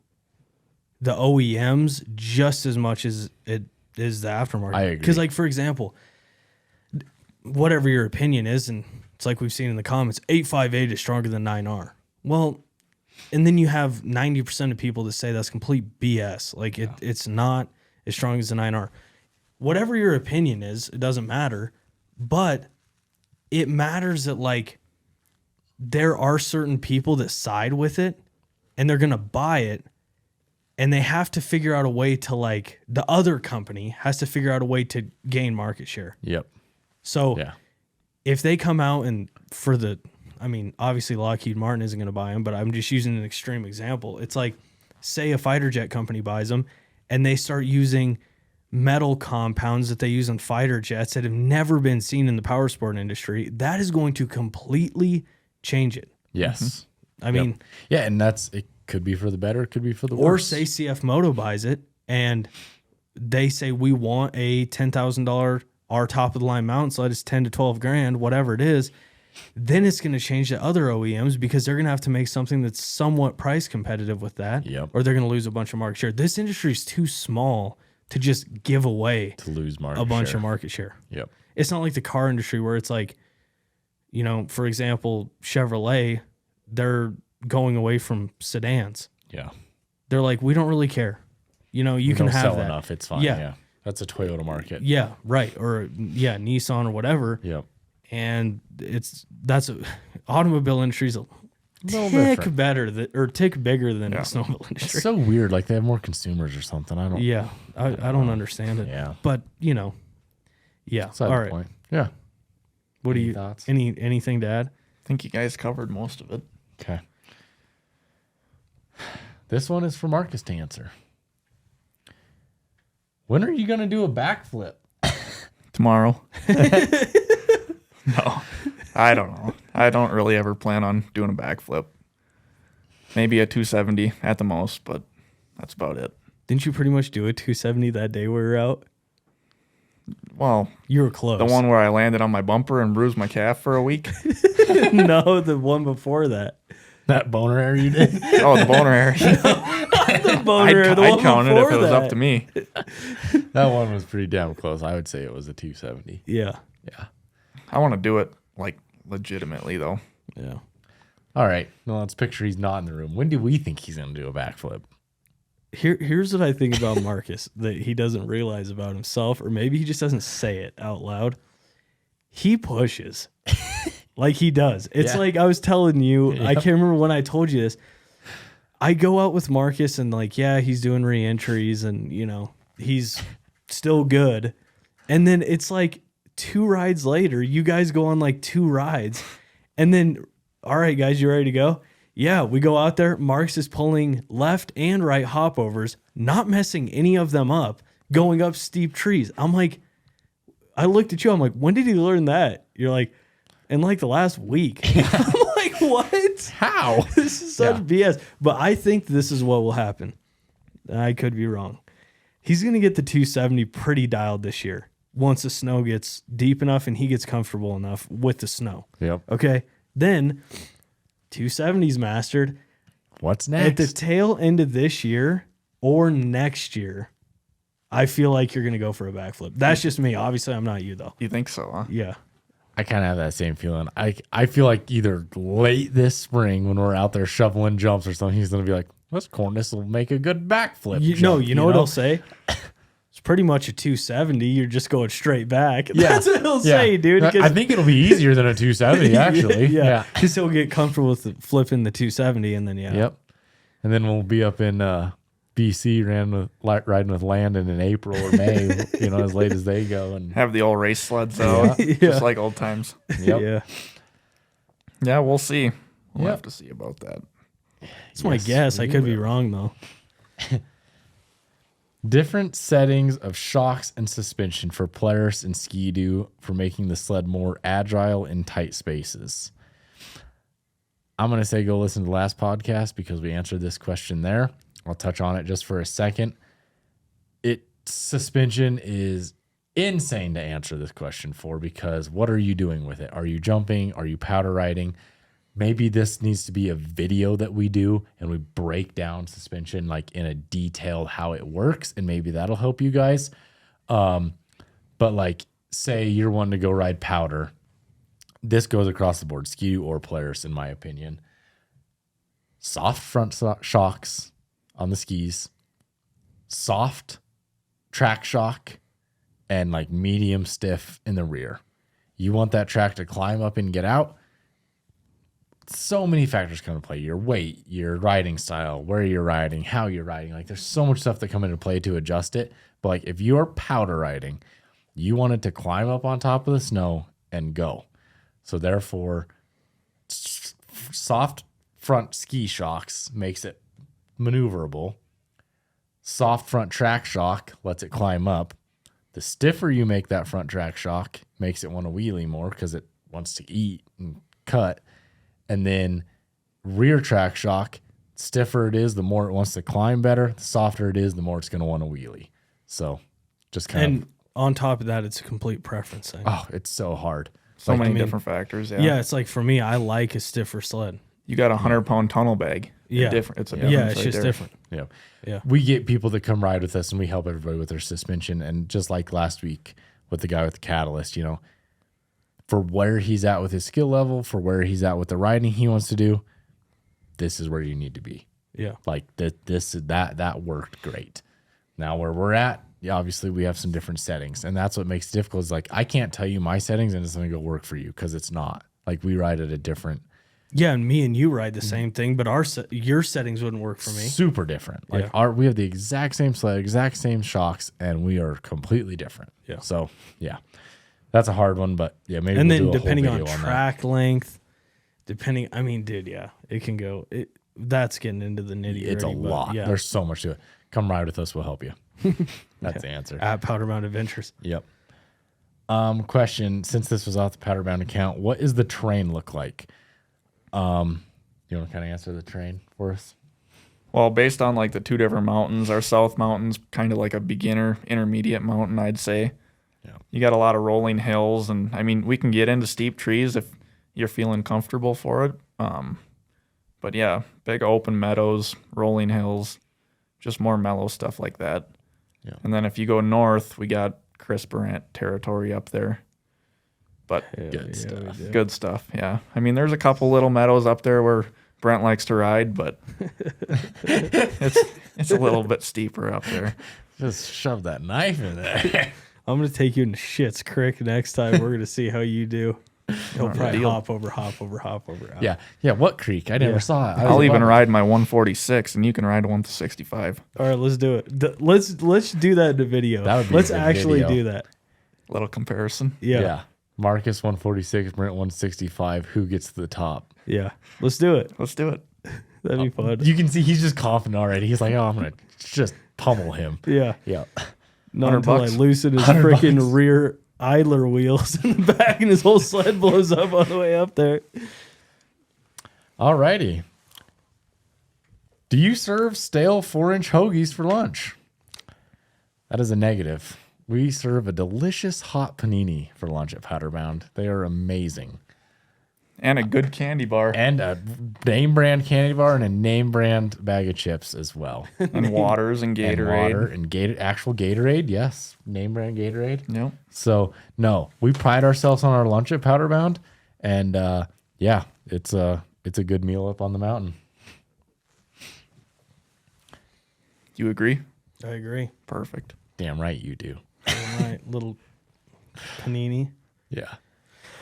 OEMs just as much as it is the aftermarket.
I agree.
Because, like, for example, whatever your opinion is, and it's like we've seen in the comments, 858 is stronger than 9R. Well, and then you have 90% of people that say that's complete BS. Like, it's not as strong as the 9R. Whatever your opinion is, it doesn't matter. But it matters that, like, there are certain people that side with it and they're going to buy it, and they have to figure out a way to, like, the other company has to figure out a way to gain market share.
Yep.
So
Yeah.
if they come out and obviously Lockheed Martin isn't going to buy them, but I'm just using an extreme example. It's like, say a fighter jet company buys them and they start using metal compounds that they use on fighter jets that have never been seen in the power sport industry. That is going to completely change it.
Yes.
I mean,
Yeah, and it could be for the better, it could be for the
or
worse.
say CF Moto buys it and they say, we want a $10,000, our top of the line mountain sled is 10 to 12 grand, whatever it is. Then it's going to change to other OEMs because they're going to have to make something that's somewhat price competitive with that.
Yep.
Or they're going to lose a bunch of market share. This industry is too small to just give away
to lose market
a bunch
share.
of market share.
Yep.
It's not like the car industry where it's like, you know, for example, Chevrolet, they're going away from sedans.
Yeah.
They're like, we don't really care. You know, you
We
can
don't
have
sell
that.
enough. It's fine.
Yeah.
Yeah. That's a Toyota market.
Yeah, right. Or Nissan or whatever.
Yep.
And automobile industry's a
little
tick
different.
better tick bigger than the snowmobile
It's
industry.
so weird. Like they have more consumers or something. I don't.
Yeah, I don't understand it.
Yeah.
But yeah.
Beside
All
the
right.
point. Yeah.
What do
Any
you
thoughts?
anything to add?
I think you guys covered most of it.
Okay. This one is for Marcus to answer. When are you going to do a backflip?
Tomorrow. No, I don't know. I don't really ever plan on doing a backflip. Maybe a 270 at the most, but that's about it.
Didn't you pretty much do a 270 that day we were out?
Well,
You were close.
the one where I landed on my bumper and bruised my calf for a week.
No, the one before that.
That boner area you did?
Oh, the boner area.
The boner, the
I'd
one
count it if
before
it was
that.
up to me.
That one was pretty damn close. I would say it was a 270.
Yeah.
Yeah.
I want to do it like legitimately though.
Yeah.
All right. Well, let's picture he's not in the room. When do we think he's going to do a backflip?
Here's what I think about Marcus that he doesn't realize about himself, or maybe he just doesn't say it out loud. He pushes. Like he does. It's
Yeah.
like I was telling you, I
Yep.
can't remember when I told you this. I go out with Marcus and like, yeah, he's doing re-entries and, you know, he's still good. And then it's like 2 rides later, you guys go on like 2 rides. And then, all right, guys, you ready to go? Yeah, we go out there. Marcus is pulling left and right hopovers, not messing any of them up, going up steep trees. I'm like, I looked at you. I'm like, when did he learn that? You're like, in like the last week. I'm like, what?
How?
This is such BS. But I think this is what will happen. I could be wrong. He's going to get the 270 pretty dialed this year once the snow gets deep enough and he gets comfortable enough with the snow.
Yep.
Okay. Then 270's mastered.
What's
At the
next?
tail end of this year or next year, I feel like you're going to go for a backflip. That's just me. Obviously, I'm not you, though.
You think so, huh?
Yeah.
I kind of have that same feeling. I feel like either late this spring when we're out there shoveling jumps or something, he's going to be like, this cornice will make a good backflip.
You know what I'll say? it's pretty much a 270. You're just going straight back.
Yeah.
That's what he'll say, dude.
I think it'll be easier than a 270, actually.
Yeah. Because he'll get comfortable with flipping the 270 and then,
Yep. And then we'll be up in BC riding with Landon in April or May, as late as they go. And
Have the old race sleds out, just like old times.
Yep.
Yeah.
Yeah, we'll see. We'll
Yep.
have to see about that.
That's my guess. I could be wrong, though.
Different settings of shocks and suspension for Polaris and Ski-Doo for making the sled more agile in tight spaces. I'm going to say go listen to the last podcast because we answered this question there. I'll touch on it just for a second. Suspension is insane to answer this question for because what are you doing with it? Are you jumping? Are you powder riding? Maybe this needs to be a video that we do and we break down suspension like in a detailed how it works, and maybe that'll help you guys. But like say you're wanting to go ride powder. This goes across the board, Ski-Doo or Polaris, in my opinion. Soft front shocks on the skis, soft track shock, and like medium stiff in the rear. You want that track to climb up and get out. So many factors come into play. Your weight, your riding style, where you're riding, how you're riding. Like there's so much stuff that come into play to adjust it. But like if you're powder riding, you want it to climb up on top of the snow and go. So therefore, soft front ski shocks makes it maneuverable. Soft front track shock lets it climb up. The stiffer you make that front track shock makes it want to wheelie more because it wants to eat and cut. And then rear track shock, stiffer it is, the more it wants to climb better. The softer it is, the more it's going to want to wheelie. So just kind of.
On top of that, it's a complete preference thing.
Oh, it's so hard.
So many different factors. Yeah.
Yeah, it's like for me, I like a stiffer sled.
You got a 100-pound tunnel bag.
Yeah.
It's a difference.
Yeah, it's
right
just
there.
different.
Yeah.
Yeah.
We get people that come ride with us and we help everybody with their suspension. And just like last week with the guy with the catalyst, for where he's at with his skill level, for where he's at with the riding he wants to do, this is where you need to be.
Yeah.
Like that worked great. Now where we're at, obviously we have some different settings, and that's what makes it difficult. Is like I can't tell you my settings and it's going to go work for you because it's not. Like we ride at a different.
Yeah, and me and you ride the same thing, but your settings wouldn't work for me.
Super different. Like we have the exact same sled, exact same shocks, and we are completely different.
Yeah.
So yeah, that's a hard one, but yeah, maybe.
And
we'll
then
do a
depending
whole
on
video
track length, it can go. That's getting into the nitty.
It's a lot.
Yeah.
There's so much to it. Come ride with us. We'll help you. That's the answer.
At Powder Mound Adventures.
Yep. Question: since this was off the Powder Mound account, what is the terrain look like? You want to kind of answer the terrain for us?
Well, based on like the two different mountains, our south mountain's kind of like a beginner, intermediate mountain, I'd say.
Yeah.
You got a lot of rolling hills, and I mean, we can get into steep trees if you're feeling comfortable for it. But yeah, big open meadows, rolling hills, just more mellow stuff like that.
Yeah.
And then if you go north, we got Chris Brandt territory up there. But
Good stuff.
good stuff, yeah. I mean, there's a couple little meadows up there where Brent likes to ride, but it's a little bit steeper up there.
Just shove that knife in there.
I'm gonna take you into Shit's Creek next time. We're gonna see how you do. He'll probably hop over. Out.
Yeah. What creek? I never saw it.
I'll even ride my 146, and you can ride one to 65.
All right, let's do it. Let's do that in the video.
That would be
let's
a good
actually
video.
do that.
Little comparison.
Yeah.
Marcus 146, Brent 165. Who gets to the top?
Yeah. Let's do it.
Let's do it.
That'd be fun.
You can see he's just confident already. He's like, oh, I'm gonna just pummel him.
Yeah.
Yeah.
Not until I
$100.
loosen his freaking rear idler wheels in the back and his whole sled blows up on the way up there.
Alrighty. Do you serve stale 4-inch hoagies for lunch? That is a negative. We serve a delicious hot panini for lunch at Powderbound. They are amazing.
And a good candy bar.
And a name brand candy bar and a name brand bag of chips as well.
And waters and
And
Gatorade.
water and actual Gatorade, yes. Name brand Gatorade.
Yep.
So, no, we pride ourselves on our lunch at Powderbound. And yeah, it's a good meal up on the mountain.
You agree?
I agree.
Perfect.
Damn right you do.
All right, little panini.
Yeah.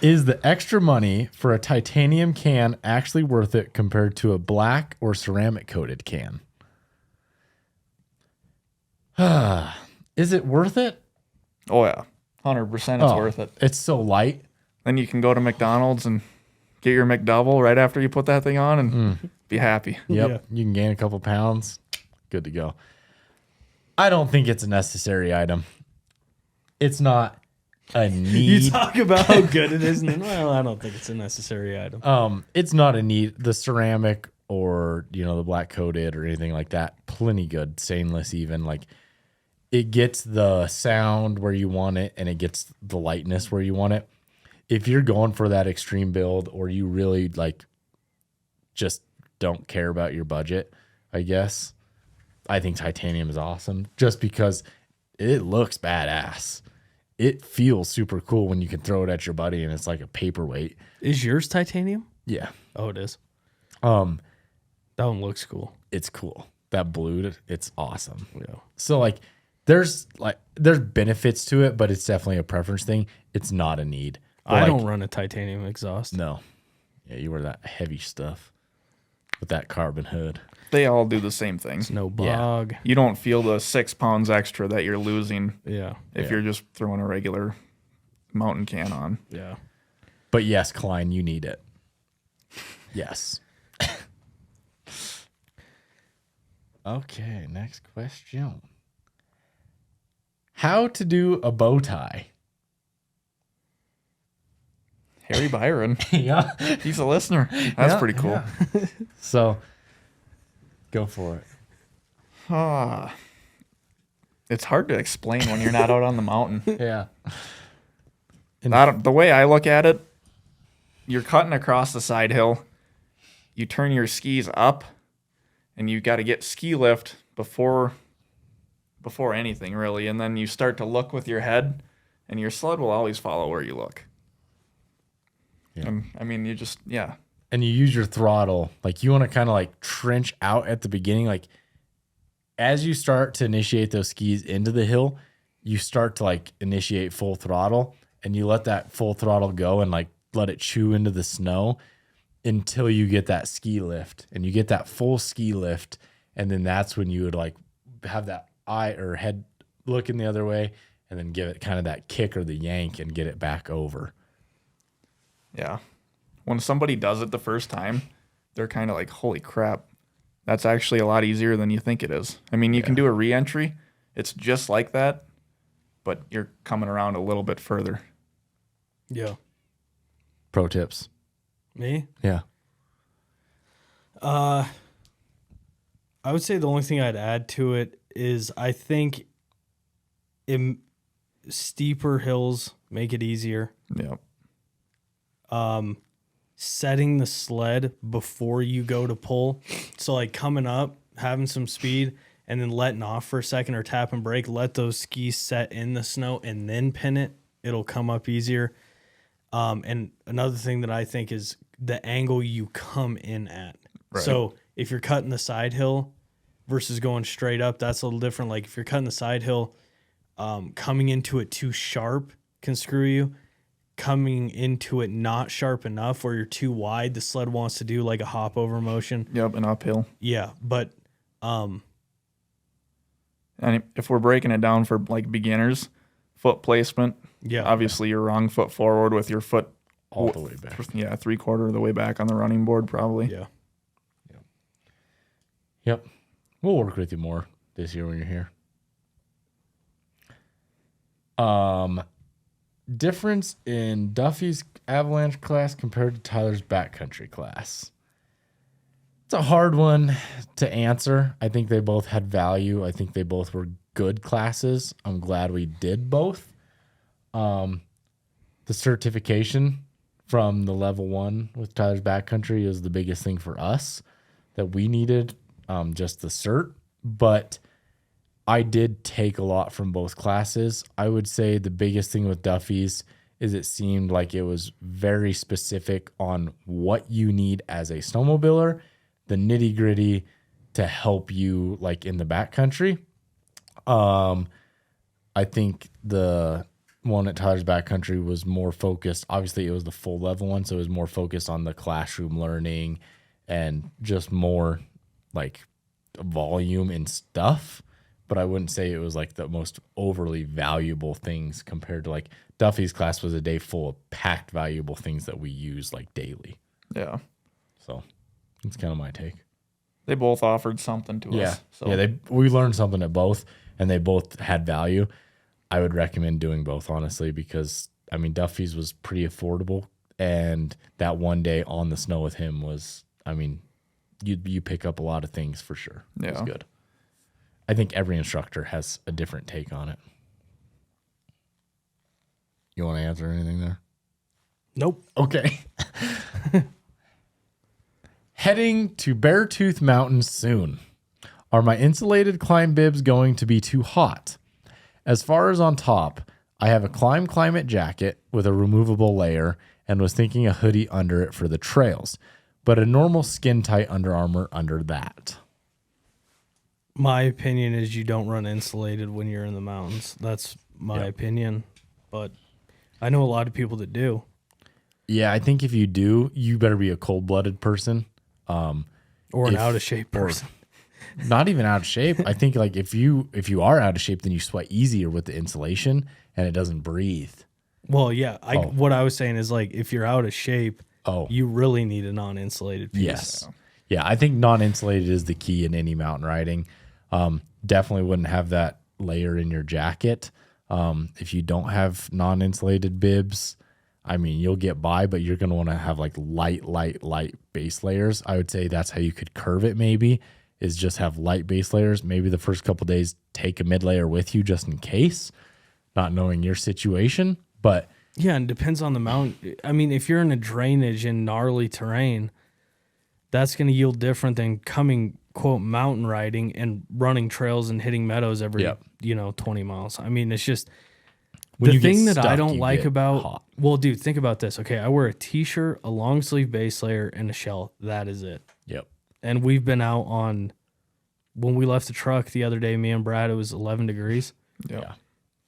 Is the extra money for a titanium can actually worth it compared to a black or ceramic coated can? Is it worth it?
Oh yeah, 100%. It's worth it.
It's so light.
Then you can go to McDonald's and get your McDouble right after you put that thing on and be happy.
Yep.
Yeah.
You can gain a couple pounds. Good to go. I don't think it's a necessary item. It's not a need.
You talk about how good it is, and then, well, I don't think it's a necessary item.
It's not a need. The ceramic or, the black coated or anything like that, plenty good. Stainless even. Like, it gets the sound where you want it and it gets the lightness where you want it. If you're going for that extreme build or you really, just don't care about your budget, I guess, I think titanium is awesome just because it looks badass. It feels super cool when you can throw it at your buddy and it's like a paperweight.
Is yours titanium?
Yeah.
Oh, it is.
That
one looks cool.
It's cool. That blue, it's awesome.
Yeah.
So there's benefits to it, but it's definitely a preference thing. It's not a need. But
I don't run a titanium exhaust.
No. Yeah, you wear that heavy stuff with that carbon hood.
They all do the same thing.
No bog.
You don't feel the 6 pounds extra that you're losing
Yeah.
if you're just throwing a regular mountain can on.
Yeah.
But yes, Klein, you need it. Yes. Okay, next question. How to do a bow tie?
Harry Byron,
Yeah.
he's a listener. That's pretty cool.
Yeah. So, go for it.
It's hard to explain when you're not out on the mountain.
Yeah.
The way I look at it, you're cutting across the side hill. You turn your skis up, and you got to get ski lift before anything really, and then you start to look with your head, and your sled will always follow where you look.
Yeah.
And I mean, you just
And you use your throttle. You want to kind of trench out at the beginning. As you start to initiate those skis into the hill, you start to initiate full throttle, and you let that full throttle go and let it chew into the snow until you get that ski lift, and you get that full ski lift. And then that's when you would have that eye or head looking the other way and then give it kind of that kick or the yank and get it back over.
Yeah. When somebody does it the first time, they're kind of like, holy crap, that's actually a lot easier than you think it is. I mean, you can do a re-entry. It's just like that, but you're coming around a little bit further.
Yeah.
Pro tips.
Me?
Yeah.
I would say the only thing I'd add to it is I think steeper hills make it easier.
Yeah.
Setting the sled before you go to pull. So coming up, having some speed, and then letting off for a second or tap and brake, let those skis set in the snow and then pin it. It'll come up easier. And another thing that I think is the angle you come in at.
Right.
So if you're cutting the side hill versus going straight up, that's a little different. If you're cutting the side hill, coming into it too sharp can screw you. Coming into it not sharp enough where you're too wide, the sled wants to do a hop over motion.
Yep, and uphill.
Yeah, but
And if we're breaking it down for beginners, foot placement.
yeah,
Obviously, your wrong foot forward with your foot
All the way back.
Yeah, 3/4 of the way back on the running board, probably.
yeah.
Yep. We'll work with you more this year when you're here. Difference in Duffy's avalanche class compared to Tyler's backcountry class. It's a hard one to answer. I think they both had value. I think they both were good classes. I'm glad we did both. The certification from the level 1 with Tyler's backcountry is the biggest thing for us that we needed, just the cert. But I did take a lot from both classes. I would say the biggest thing with Duffy's is it seemed like it was very specific on what you need as a snowmobiler, the nitty gritty to help you in the backcountry. I think the one at Tyler's Backcountry was more focused. Obviously, it was the full level one, so it was more focused on the classroom learning and just more like volume and stuff. But I wouldn't say it was like the most overly valuable things compared to like Duffy's class was a day full of packed valuable things that we use like daily.
Yeah.
So that's kind of my take.
They both offered something to us. So.
Yeah, we learned something at both, and they both had value. I would recommend doing both, honestly, because, I mean, Duffy's was pretty affordable, and that one day on the snow with him was, I mean, you pick up a lot of things for sure.
Yeah.
It was good. I think every instructor has a different take on it. You want to answer anything there?
Nope.
Okay. Heading to Beartooth Mountain soon. Are my insulated climb bibs going to be too hot? As far as on top, I have a climate jacket with a removable layer and was thinking a hoodie under it for the trails, but a normal skin tight Under Armour under that.
My opinion is you don't run insulated when you're in the mountains. That's my opinion, but I know a lot of people that do.
Yeah, I think if you do, you better be a cold-blooded person.
Or an out-of-shape person.
Not even out of shape. I think like if you are out of shape, then you sweat easier with the insulation and it doesn't breathe.
Well, yeah. What I was saying is like if you're out of shape, you really need a non-insulated piece.
Yes. Yeah, I think non-insulated is the key in any mountain riding. Definitely wouldn't have that layer in your jacket. If you don't have non-insulated bibs, I mean, you'll get by, but you're going to want to have like light base layers. I would say that's how you could curve it maybe, is just have light base layers. Maybe the first couple days, take a mid layer with you just in case, not knowing your situation. But
yeah, and depends on the mountain. I mean, if you're in a drainage and gnarly terrain, that's going to yield different than coming, quote, mountain riding and running trails and hitting meadows every, 20 miles. I mean, it's just
when
the
you get
thing that
stuck,
I don't
you
like
get
about,
hot.
well, dude, think about this. Okay, I wear a t-shirt, a long sleeve base layer, and a shell. That is it.
Yep.
And we've been out on, when we left the truck the other day, me and Brad, it was 11 degrees.
Yep.
Yeah.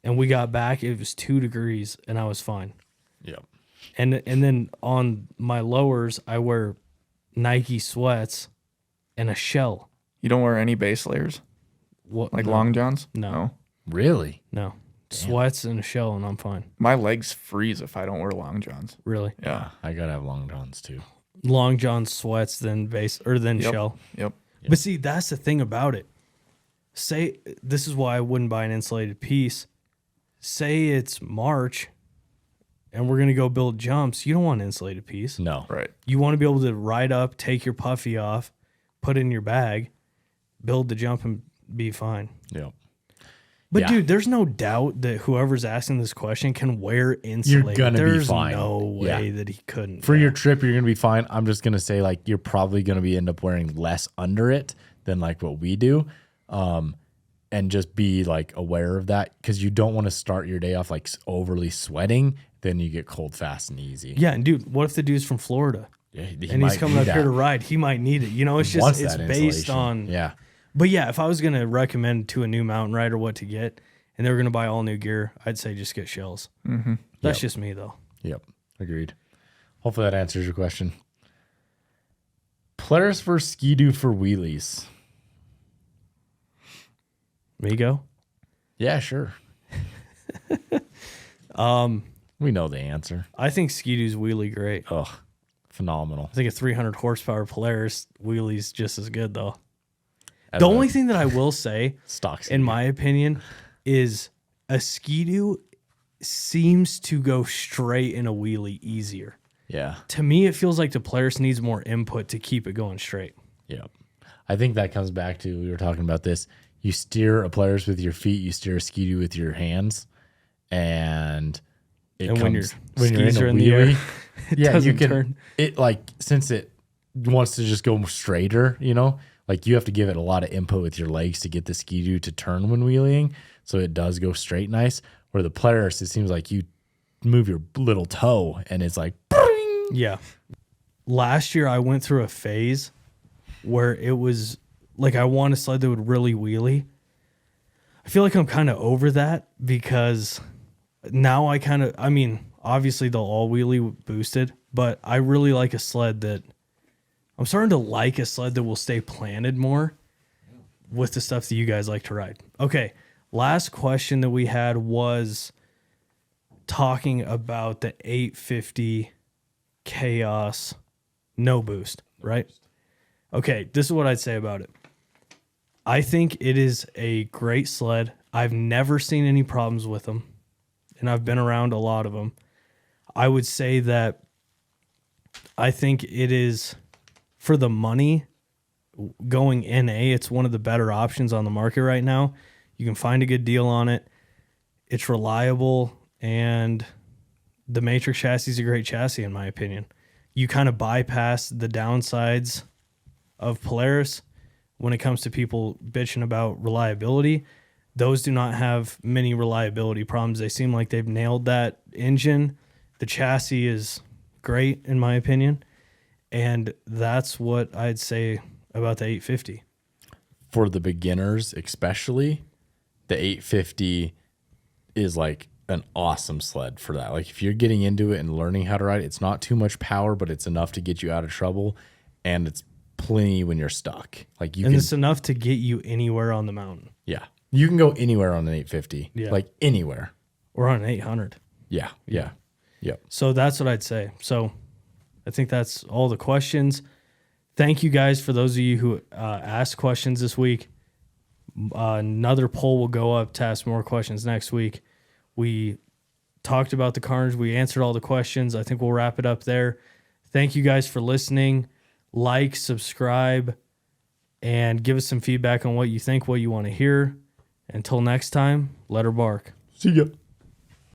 And we got back, it was 2 degrees, and I was fine.
Yep.
And then on my lowers, I wear Nike sweats and a shell.
You don't wear any base layers?
What?
Like
No.
long johns?
No.
Really?
No. Sweats and a shell, and I'm fine.
My legs freeze if I don't wear long johns.
Really.
Yeah.
I got to have long johns too.
Long john sweats, then base, or then
Yep.
shell.
Yep.
But see, that's the thing about it. Say, this is why I wouldn't buy an insulated piece. Say it's March and we're going to go build jumps. You don't want an insulated piece.
No.
Right.
You want to be able to ride up, take your puffy off, put it in your bag, build the jump, and be fine.
Yep.
But
Yeah.
dude, there's no doubt that whoever's asking this question can wear insulated.
gonna be
There's
fine.
no way
Yeah.
that he couldn't.
For your trip, you're going to be fine. I'm just going to say, like, you're probably going to be end up wearing less under it than like what we do. And just be like aware of that, because you don't want to start your day off like overly sweating. Then you get cold fast and easy.
Yeah, and dude, what if the dude's from Florida
Yeah, he
and
might
he's coming
need
up here
that.
to ride? He might need it. You know, it's
He wants
just, it's
that
based
insulation.
on.
Yeah.
But yeah, if I was going to recommend to a new mountain rider what to get and they were going to buy all new gear, I'd say just get shells. Mm-hmm. That's just me, though.
Yep. Agreed. Hopefully that answers your question. Polaris versus Ski-Doo for wheelies.
Me go?
Yeah, sure. We know the answer.
I think Ski-Doo's wheelie great.
Ugh, phenomenal.
I think a 300 horsepower Polaris wheelie's just as good, though. The only thing that I will say,
Stock
in my opinion, is a Ski-Doo seems to go straight in a wheelie easier.
Yeah.
To me, it feels like the Polaris needs more input to keep it going straight.
Yep. I think that comes back to, we were talking about this. You steer a Polaris with your feet, you steer a Ski-Doo with your hands, and it
And when
comes
your
when you're in
skis
a
are in the air,
wheelie.
it
Yeah, you
doesn't
can
turn.
it like, since it wants to just go straighter, you know, like you have to give it a lot of input with your legs to get the Ski-Doo to turn when wheeling, so it does go straight nice. Where the Polaris, it seems like you move your little toe and it's like bring.
Yeah. Last year, I went through a phase where it was like I want a sled that would really wheelie. I feel like I'm kind of over that because now I mean, obviously they'll all wheelie boosted, but I really like a sled that I'm starting to like a sled that will stay planted more with the stuff that you guys like to ride. Okay. Last question that we had was talking about the 850 Chaos no boost, right? Okay. This is what I'd say about it. I think it is a great sled. I've never seen any problems with them, and I've been around a lot of them. I would say that I think it is, for the money, going NA, it's one of the better options on the market right now. You can find a good deal on it. It's reliable, and the Matrix chassis is a great chassis, in my opinion. You kind of bypass the downsides of Polaris when it comes to people bitching about reliability. Those do not have many reliability problems. They seem like they've nailed that engine. The chassis is great, in my opinion. And that's what I'd say about the 850.
For the beginners, especially, the 850 is like an awesome sled for that. Like if you're getting into it and learning how to ride, it's not too much power, but it's enough to get you out of trouble, and it's plenty when you're stuck. Like
it's enough to get you anywhere on the mountain.
Yeah. You can go anywhere on an 850.
Yeah.
Like anywhere.
Or on an 800.
Yeah. Yeah. Yep.
So that's what I'd say. So I think that's all the questions. Thank you guys for those of you who asked questions this week. Another poll will go up to ask more questions next week. We talked about the carnage. We answered all the questions. I think we'll wrap it up there. Thank you guys for listening. Like, subscribe, and give us some feedback on what you think, what you want to hear. Until next time, let her bark.
See ya.